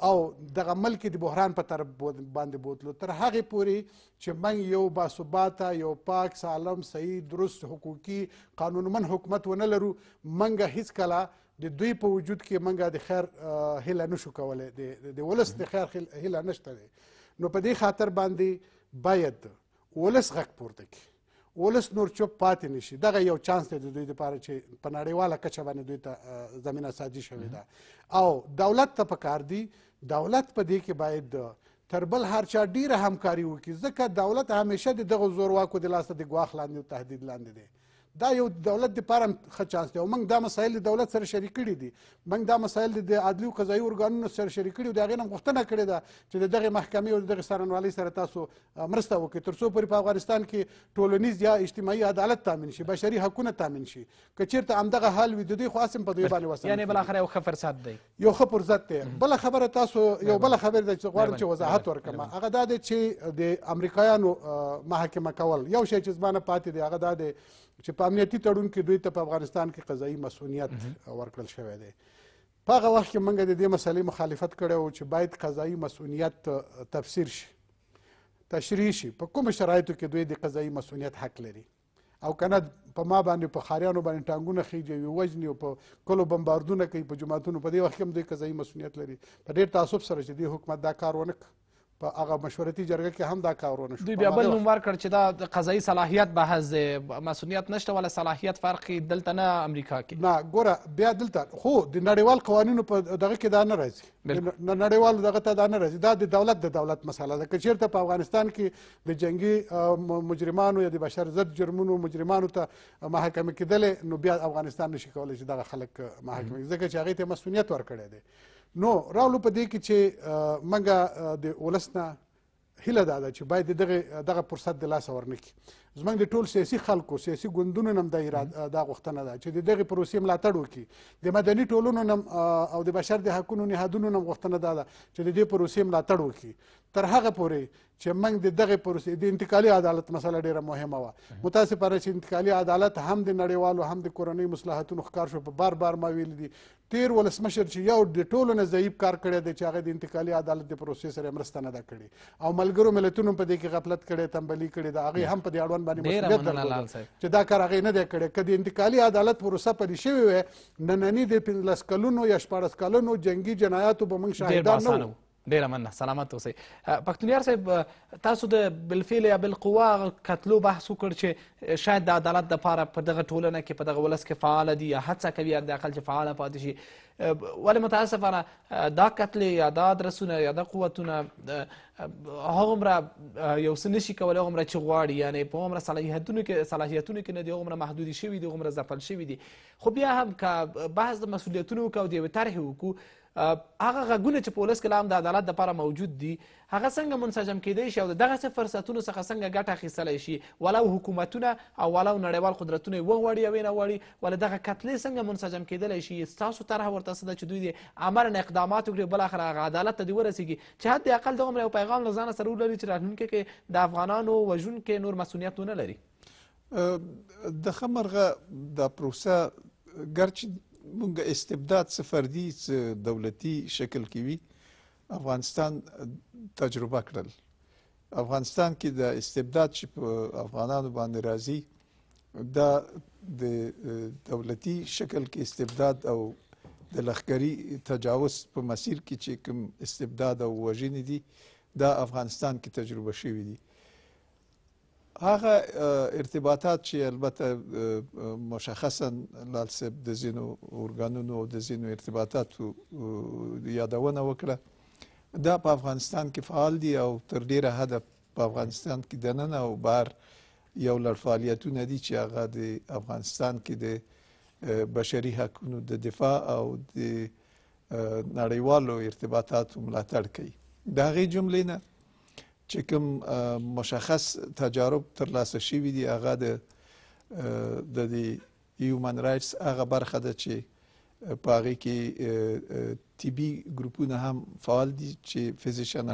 او دغه ملک د بحران په طرف باندې بوتلو. تر هغې پورې چې موږ یو باثباته، یو پاک، سالم، صحیح، درست، حقوقي، قانونمن حکومت ونه لرو، موږ هیڅکله د دوی په وجود کې موږ د خیر هیله نشو کولی، د ولس د خیر هیله نشته دی. نو په دې خاطر باندې باید ولس غږ پورته کړي، ولس نور چوپ پاتې نشي. دغه یو چانس دی د دوی دپاره چې په نړیواله کچه باندې دوی ته زمینه سازي شوې ده. او دولت ته پکار دی دولت په دې کې باید تر بل هر چا ډیره همکاري وکړي، ځکه دولت همیشه د دغه زورواکو د لاسه د ګواښ لاندې او تهدید لاندې دی. دا یو دولت دپاره ښه چانس دی او موږ دا مسایل د دولت سره شریک کړي دي. موږ دا مسایل د عدلي او قضایي ارګانونو سره شریک کړي او د هغې نه غوښتنه کړې ده چې د دغې محکمې او د دغې څارنوالۍ سره تاسو مرسته وکړئ تر څو پورې په افغانستان کې ټولنیز یا اجتماعي عدالت تامین شي، بشري حقونه تامین شي. که چېرته همدغه حال وي د دوی خو هسې په دوی باندې وسل یعنې بالاخره یو ښه فرصت دی، یو ښه فرصت دی. بله خبره تاسو یو بله خبره ده چې غواړم چې وضاحت ورکړم، هغه دا دی چې د امریکایانو محاکمه کول یو شی چې زما نه پاتې دی، هغه دا دی چې په امنیتي تړون کې دوی ته په افغانستان کې قضایي مسؤلیت ورکړل شوی دی. په هغه وخت کې موږ د دې مسلې مخالفت کړی و چې باید قضایي مسؤلیت تفسیر شي، تشریح شي، په کومو شرایطو کې دوی د قضایي مسؤلیت حق لري او کنه په ما باندې په ښاریانو باندې ټانګونه خیجوي، وژني او په کلو بمباردونه کوي په جوماتونو، په دې وخت کې هم دوی قضایي مسؤلیت لري. په ډېر تعصب سره چې دې حکومت دا کار ونه کړ، په هغه مشورتي جرګه کې هم دا کار ونه شو. دوی بیا بل نوم ورکړ چې دا د قضایي صلاحیت بحث دی، مسؤلیت نشته ولا صلاحیت فرق دلته نه امریکا کې. نه ګوره بیا دلته خو د نړیوال قوانینو په دغه کې دا نه راځي، نړیوال دغه ته دا نه راځي، دا د دولت مسله ده. که چېرته په افغانستان کې د جنګي مجرمانو یا د بشر ضد جرمونو مجرمانو ته محاکمه کېدلې نو بیا افغانستان نشي کولی چې دغه خلک محاکمه کړي، ځکه چې هغې ته مسؤلیت ورکړی دی. نو راولو په دې کې چې موږ د ولس نه هیله دا ده چې باید دغه فرصت د لاسه ورنکړي. زموږ د ټول سیاسي خلکو سیاسي ګوندونو نه هم دا غوښتنه ده چې د دغې پروسې ملاتړ وکړي، د مدني ټولنو نه او د بشر د حقونو نهادونو نه هم غوښتنه دا ده چې د دې پروسې ملاتړ وکړي تر هغه پورې چې موږ د دغې پروسې د انتقالي عدالت مسله ډېره مهمه وه. متاسفانه چې انتقالي عدالت هم د نړیوالو هم د کورنۍ مصلحتونو ښکار شو. په بار ما ویلي دي تیر ولسمشر چې یو د ټولو نه ضعیف کار کړی دی چې هغه د انتقالي عدالت د پروسې سره مرسته نه ده کړې او ملګرو ملتونو په دې کې غفلت کړی، تنبلي کړې ده، هغې هم په دې اړوند باندې مسؤلیت درلود چې دا کار هغې نه دی کړی. که د انتقالي عدالت پروسه پلې شوې وی ننني د 15 کلونو یا 14 کلونو جنګي جنایاتو به موږ شاهدان نه وو. ډیره مننه، سلامت اوسئ. پښتونیار صاحب تاسو د بالفعل یا بالقوه کتلو بحث وکړ چې شاید د عدالت دپاره په دغه ټولنه کې په دغه ولس کې فعاله دي یا هڅه کوي حداقل چې فعاله پاتې شي، ولې متاسفانه دا کتلې یا دا ادرسونه یا دا قوتونه هغومره یو څه نشي کولی هغومره چې غواړي، یعنې په هغومره صلاحیتونو کې نه دي، هغومره محدودې شوي دي، هغومره ځپل شوي دي. خو بیا هم که بحث د مسؤلیتونو وکړو او د یوې طرحې وکړو، هغه غږونه چې په ولس کې لا هم د عدالت دپاره موجود دي هغه څنګه منسجم کیدی شي او د دغسې فرصتونو څخه څنګه ګټه اخیستلی شي، ولو حکومتونه او ولو نړیوال قدرتونه یې وغواړي او یې نه غواړي، ولې دغه کتلې څنګه منسجم کیدلی شي؟ ستاسو طرحه ورته څه ده چې دوی د عملاً اقدامات وکړي بالاخره هغه عدالت ته دې ورسېږي چې حداقل دغومره یو پیغام له ځانه سره ولري چې راتلونکي کې د افغانانو وژونکي نور مسؤلیت ونه لري؟ د ښه مرغه دا پروسه ګرچې مونږ استبداد څه فردي څه دولتي شکل کې وي افغانستان تجربه کړل. افغانستان کې د استبداد چې په افغانانو باندې راځي دا د دولتي شکل کې استبداد او د لښکري تجاوز په مسیر کې چې کوم استبداد او وژنې دي دا افغانستان کې تجربه شوي دي. هغه ارتباطات چې البته مشخصا لال صاحب د ځینو ارګانونو او د ځینو ارتباطاتو یادونه وکړه دا په افغانستان کې فعال دي او تر ډیره حده په افغانستان کې دننه او بهر یو لړ فعالیتونه دي چې هغه د افغانستان کې د بشري حقونو د دفاع او د نړیوالو ارتباطاتو ملاتړ کوي. د هغې جملې نه چې کوم مشخص تجارب ترلاسه شوي دي هغه د هیومن رایټس هغه برخه ده چې په هغې کې طبي ګروپونه هم فعال دي چې فیزیشن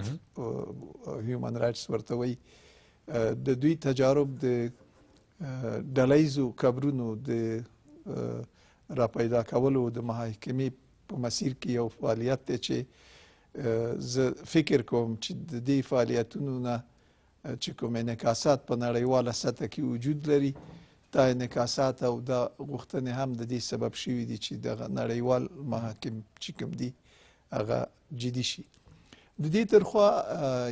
هیومن رایټس ورته وایي. د دوی تجارب د ډلهییزو قبرونو د راپیدا کولو د محاکمې په مسیر کې یو فعالیت دی چې زه فکر کوم چې د دې فعالیتونو نه چې کوم انعکاسات په نړیواله سطح کې وجود لري دا انعکاسات او دا غوښتنې هم د دې سبب شوي دي چې دغه نړیوال محاکم چې کوم دي هغه جدي شي. د دې ترخوا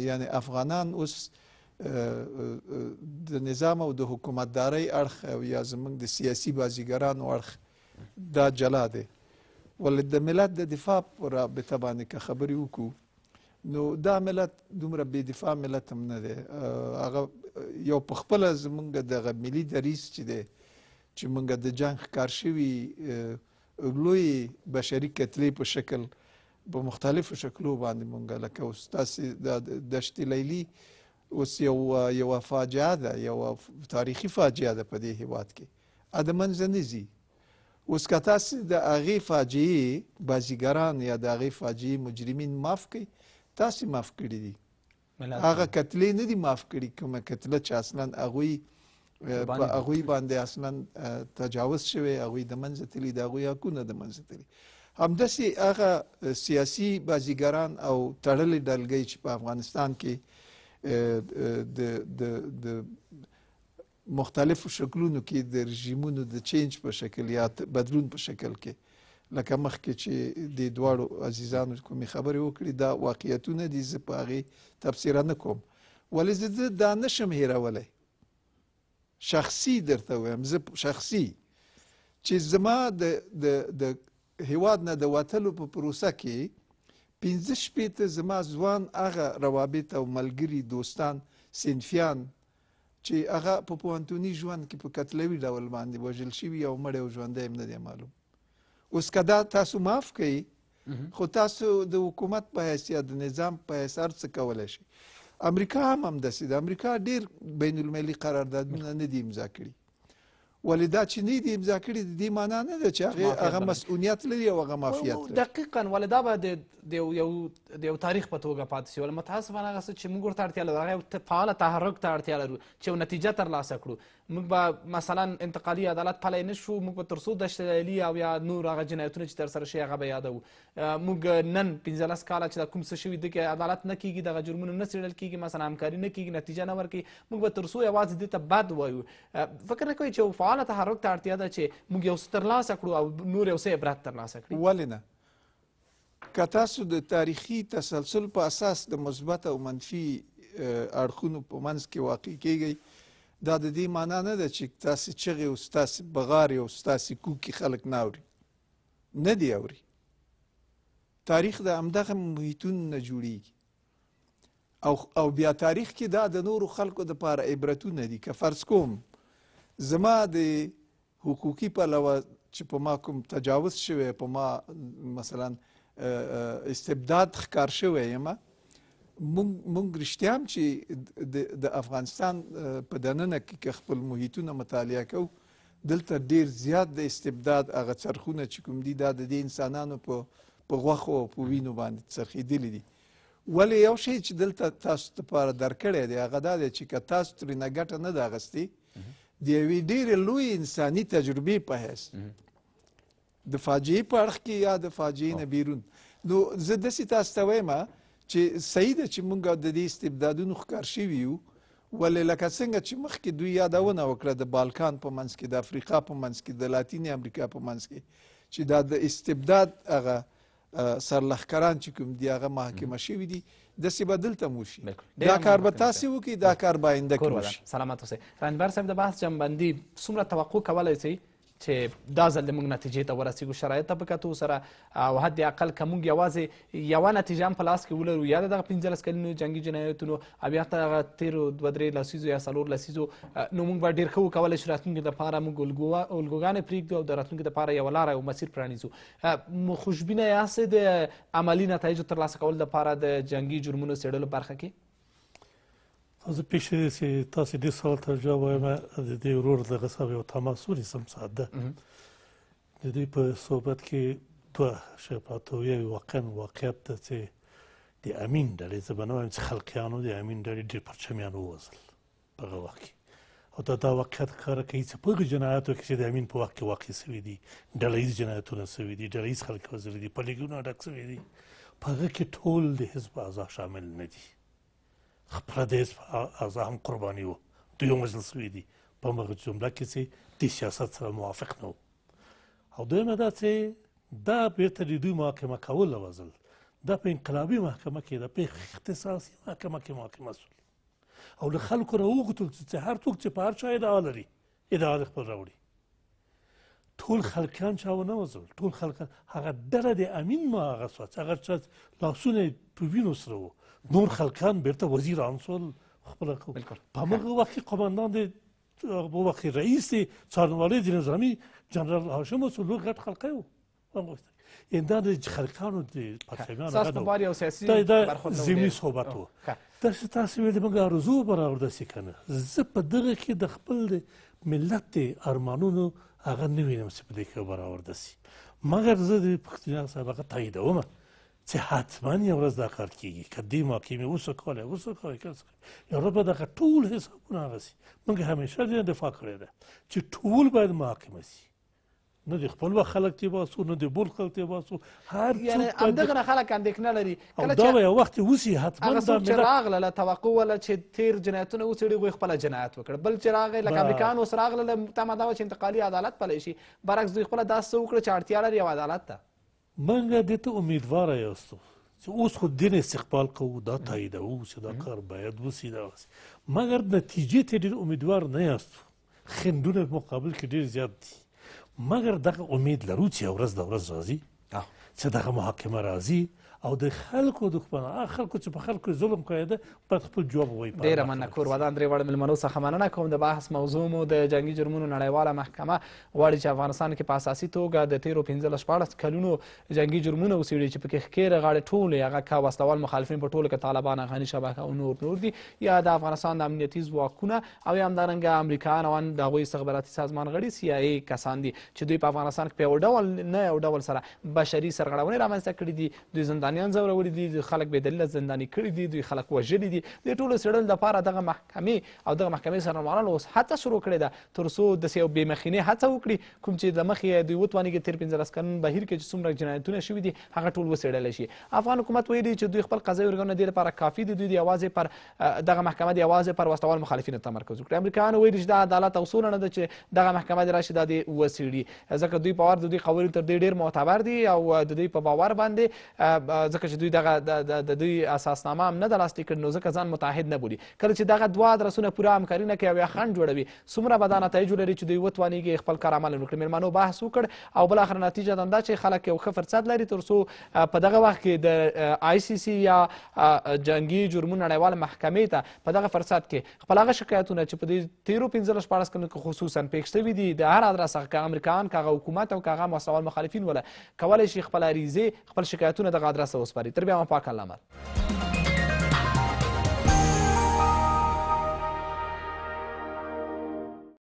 یعنې افغانان اوس د نظام او د حکومتدارۍ اړخ او یا زموږ د سیاسي بازیګرانو اړخ دا جلا دی. ولې د ملت د دفاع په رابطه باندې که خبرې وکړو نو دا ملت دومره بې دفاع ملت هم نه دی. هغه یو په خپله زموږ دغه ملي دریځ چې دی چې موږ د جنګ ښکار شوي لوی بشري کتلې په شکل په مختلفو شکلو باندې موږ لکه اوس تاسې د دشت لیلي اوس یوه فاجعه ده، یوه تاریخي فاجعه ده په دې هیواد کې، د منځه نه ځي. اوس که تاسې د هغې فاجعې بازیګران یا د هغې فاجعې مجرمین معاف کوئ، تاسې معاف کړي دي. هغه کتلې نه دي معاف کړي، کومه کتله چې اصلا هغوی په هغوی باندې اصلا تجاوز شوی، هغوی د منځه تللي، د هغوی حقونه د منځه تللي. همداسې هغه سیاسي بازیګران او تړلې ډلګۍ چې په افغانستان کې د مختلفو شکلونو کې د رژیمونو د چینج په شکل یا بدلون په شکل کې، لکه مخکې چې د دواړو عزیزانو کومې خبرې وکړي، دا واقعیتونه دي. زه په هغې تبصره نه کوم، ولې زه دا نشم هیرولی. شخصي درته وایم، زه شخصي چې زما د هیواد نه د وتلو په پروسه کې 15 زما ځوان هغه روابط او ملګري دوستان صنفیان چې هغه په پوهنتوني ژوند کې په قتلوي ډول باندې وژل شوي او مړی او ژوندی هم نه دی معلوم. اوس که دا تاسو معاف کوئ، خو تاسو د حکومت په حیث یا د نظام په حیث هر څه کولی شئ. امریکا هم همداسې ده. امریکا ډېر بین المللي قراردادونه نه دي امضا کړي. ولې دا چې نه دي امضا کړي د دې معنا نه ده چې هغه مسؤلیت لري او هغه معافیت لري. دقیقاً. ولې دا به د یو تاریخ په توګه پاتې شي. ولې متاسفانه هغه څه چې موږ ورته اړتیا لرو، هغه یو فعاله تحرک ته اړتیا لرو چې یو نتیجه ترلاسه کړو. موږ به مثلا انتقالي عدالت پلی نه شو، موږ به تر څو دشت لیلي او یا نور هغه جنایتونه چې ترسره شوي هغه به یادوو. موږ نن 15 کاله چې دا کوم څه شوي دغه عدالت نه کیږي، دغه جرمونه نه څېړل کیږي، مثلا همکاري نه کیږي، نتیجه نه ورکوي، موږ به تر څو یوازې دې ته بد وایو. فکر نه کوئ چې یو فعاله تحرک ته اړتیا ده چې موږ یو څه ترلاسه کړو او نور یو څه عبرت ترلاسه کړي؟ ولې نه؟ که تاسو د تاریخي تسلسل په اساس د مثبت او منفي اړخونو په منځ کې واقع کیږئ، دا د دې معنا نه ده چې ستاسې چغې او ستاسې بغارې او ستاسې کوکې خلک نه اوري. نه دي اوري. تاریخ د همدغه محیطونو نه جوړیږي او بیا تاریخ کې دا د نورو خلکو دپاره عبرتونه دي. که فرض کوم زما د حقوقي پلوه چې په ما کوم تجاوز شوی، په ما مثلا استبداد ښکار شوی یمه، مونږ رښتیا هم چې د افغانستان په دننه کې که خپل محیطونه مطالعه کوو، دلته ډیر زیات د استبداد هغه څرخونه چې کوم دي دا د دې انسانانو په غوښو او په وینو باندې څرخېدلي دي. ولې یو شی چې دلته تاسو لپاره درکړی دی هغه دا دی چې که تاسو ترېنه ګټه نه ده اخیستې، د یوې ډېرې لویې انساني تجربې په حیث د فاجعې په اړخ کې یا د فاجعې نه بیرون، نو زه داسې تاسو ته وایم چې صحیح ده چې موږ د دې استبدادونو ښکار شوي یو. ولې لکه څنګه چې مخکې دوی یادونه وکړه د بالکان په منځ کې، د افریقا په منځ کې، د لاتینې امریکا په منځ کې چې دا د استبداد هغه سرلښکران چې کوم دي هغه محاکمه شوي دي، داسې به دلته هم وشي. دا کار به تاسې وکړئ، دا کار به آینده کې وشي. سلامت اوسئ. رنجبر صاحب، د بحث جمعبندي څومره توقع کولی شئ چې دا ځل د موږ نتیجې ته ورسېږو؟ شرایط ته په کتو سره او حد اقل که موږ یوازې یوه نتیجه هم په لاس کې ولرو، یا د دغه 15 کلونو جنګي جنایتونو او یا دغه تېرو 2-3 لسیزو یا 4 لسیزو، نو موږ به ډېر ښه وکولی شو راتلونکي دپاره موږ الګوګانې پرېږدو او د راتلونکي دپاره یوه لاره او مسیر پرانیزو. خوشبینه یاستئ د عملي نتایجو ترلاسه کولو دپاره د جنګي جرمونو څېړلو برخه کې؟ زه پیښې چې تاسې دې سوال ته جواب وایم، د دې ورور دغه صاحب یو تماس ونیسم ساده. د دوی په صحبت کې دوه شفافیت واقعیت ده چې د امین ډلې، زه به نه وایم چې خلقیانو د امین ډلې ډېر پرچمیان ووژل په هغه وخت کې، او دا واقعیت ښکاره کوي چې په هغو جنایاتو کې چې د امین په وخت کې واقع شوي دي، ډله ییز جنایتونه شوي دي، ډله ییز خلک وژلي دي، په لیګونه ډک شوي دي، په هغه کې ټول د حزب اعضا شامل نه دي. خپله د حزب اعضا هم قرباني وو، دوی هم وژل شوي دي په همغه جمله کې چې د سیاست سره موافق نه وو. او دویمه دا چې دا بیرته د دوی محاکمه کول وژل، دا په انقلابي محکمه کې ده، په اختصاصي محکمه کې محاکمه شول. او له خلکو نه وغوښتل چې هر څوک چې په هر چا ادعا لري ادعا دې خپل راوړي. ټول خلکان چا ونه وژل، ټول خلکان هغه ډله د امین ما هغه سوه چې هغه چا لاسونه یې په وینو سره وو، نور خلکان بیرته وزیران شول خپله کو. په همغه وخت کې قماندان د په وخت کې رئیس څارنوالۍ د نظامي جنرال هاشم رسول غټ خلقه وو. یعنې دا د خلکانو د پاکستانیانو دا ضمني صحبت وو. داسې تاسې ویل موږ ارزو به راوردسي که نه، زه په دغه کې د خپل د ملت د ارمانونو هغه نه وینم چې په دې کې به راوردسي. مګر زه د پښتونیانو صاحب هغه تاییدومه چې حتما یو ورځ دا کار کېږي، که دې محاکمې وسوکالی یو ورځ به دغه ټول حسابونه هغه سي. موږ همیشه دې دفاع کړې ده چې ټول باید محاکمه سي، نه د خپل وخت خلک تېباسو نه د بل خلک تېباسو، هر څوک همدغه نه خلک اندېښنه لري. او دا به یو وخت وسي حتما. هغه څوک چې راغله توقع وله چې تېر جنایتونه وڅېړي هغوی خپله جنایت وکړ، بل چې راغی لکه امریکایان اوس راغله تمه دا وه چې انتقالي عدالت پلی شي، برعکس دوی خپله داسې څه وکړه چې اړتیا لري یو عدالت ته. موږ دې ته امیدواره یاستو چې اوس خو دین استقبال کوو، دا تاییدوو چې دا کار باید وسي دغسې، مګر نتیجې ته ډېر امیدوار نه یاستو. خندونه په مقابل کې ډېر زیات دي، مګر دغه امید لرو چې یو ورځ د ورځ راځي چې دغه محاکمه راځي او د خلکو دښمن هغه خلکو چې په خلکو ظلم کړی ده باید خپل جواب ووایي. ډېره مننه کورودان درې واړه مېلمنو څخه مننه کوم. د بحث موضوع مو د جنګي جرمونو نړیواله محکمه غواړي چې افغانستان کې په اساسي توګه د تېرو 15-14 کلونو جنګي جرمونه وڅېړي چې پکې ښکېره غاړې ټولې هغه که وسلوال مخالفین په ټولو کې طالبان، افغاني شبکه او نور دي، یا د افغانستان د امنیتي ځواکونه او یا همدارنګه امریکایان او د هغوی استخباراتي سازمان غړي CIA کسان دي چې دوی په افغانستان کې په یو ډول نه یو ډول سره بشري سرغړونې رامنځته کړي دي، دوی زندانیان ځورولي دي، دوی خلک بې دلیله زنداني کړي دي، دوی خلک وژلي دي. د ټولو څېړلو دپاره دغه محکمې او دغه محکمې سرنوالانو اوس هڅه شروع کړې ده تر څو داسې یو بې مخینې هڅه وکړي کوم چې د مخې دوی وتوانېږي تېر 15 کلن بهیر کې چې څومره جنایتونه شوي دي هغه ټول وڅېړلی شي. افغان حکومت ویلي چې دوی خپل قضایي ارګانونه دې لپاره کافي دي، دوی د یوازې پر دغه محکمه د یوازې پر وسلوال مخالفینو تمرکز وکړي. امریکایانو ویلي چې دا عدالت او سوله نه ده چې دغه محکمه دې راشي دا دې وڅېړي، ځکه دوی باور د دوی قوانین تر دې ډېر معتبر دي او د دوی په باور باندې ځکه چې دوی دغه د دوی اساسنامه هم نه ده لاسلیک کړې، نو ځکه ځان متحد نه بولي. کله چې دغه دوه ادرسونه پوره همکاري نه کوي او یا خنډ جوړوي، څومره به دا نتایج ولري چې دوی وتوانېږي خپل کار عمل وکړي. مېلمنو بحث وکړ او بالاخره نتیجه دا ده چې خلک یو ښه فرصت لري تر څو په دغه وخت کې د ICC یا جنګي جرمونو نړیواله محکمې ته په دغه فرصت کې خپل هغه شکایتونه چې په دې تېرو 15-14 کلونو کې خصوصا پېښ شوي دي د هر ادرس څخه که امریکایان که هغه حکومت او که هغه وسلوال مخالفین وله کولی شي خپل عریضې خپل شکایتونه دغه ادرس ته وسپاري. تر بیا مو پاک الله مل.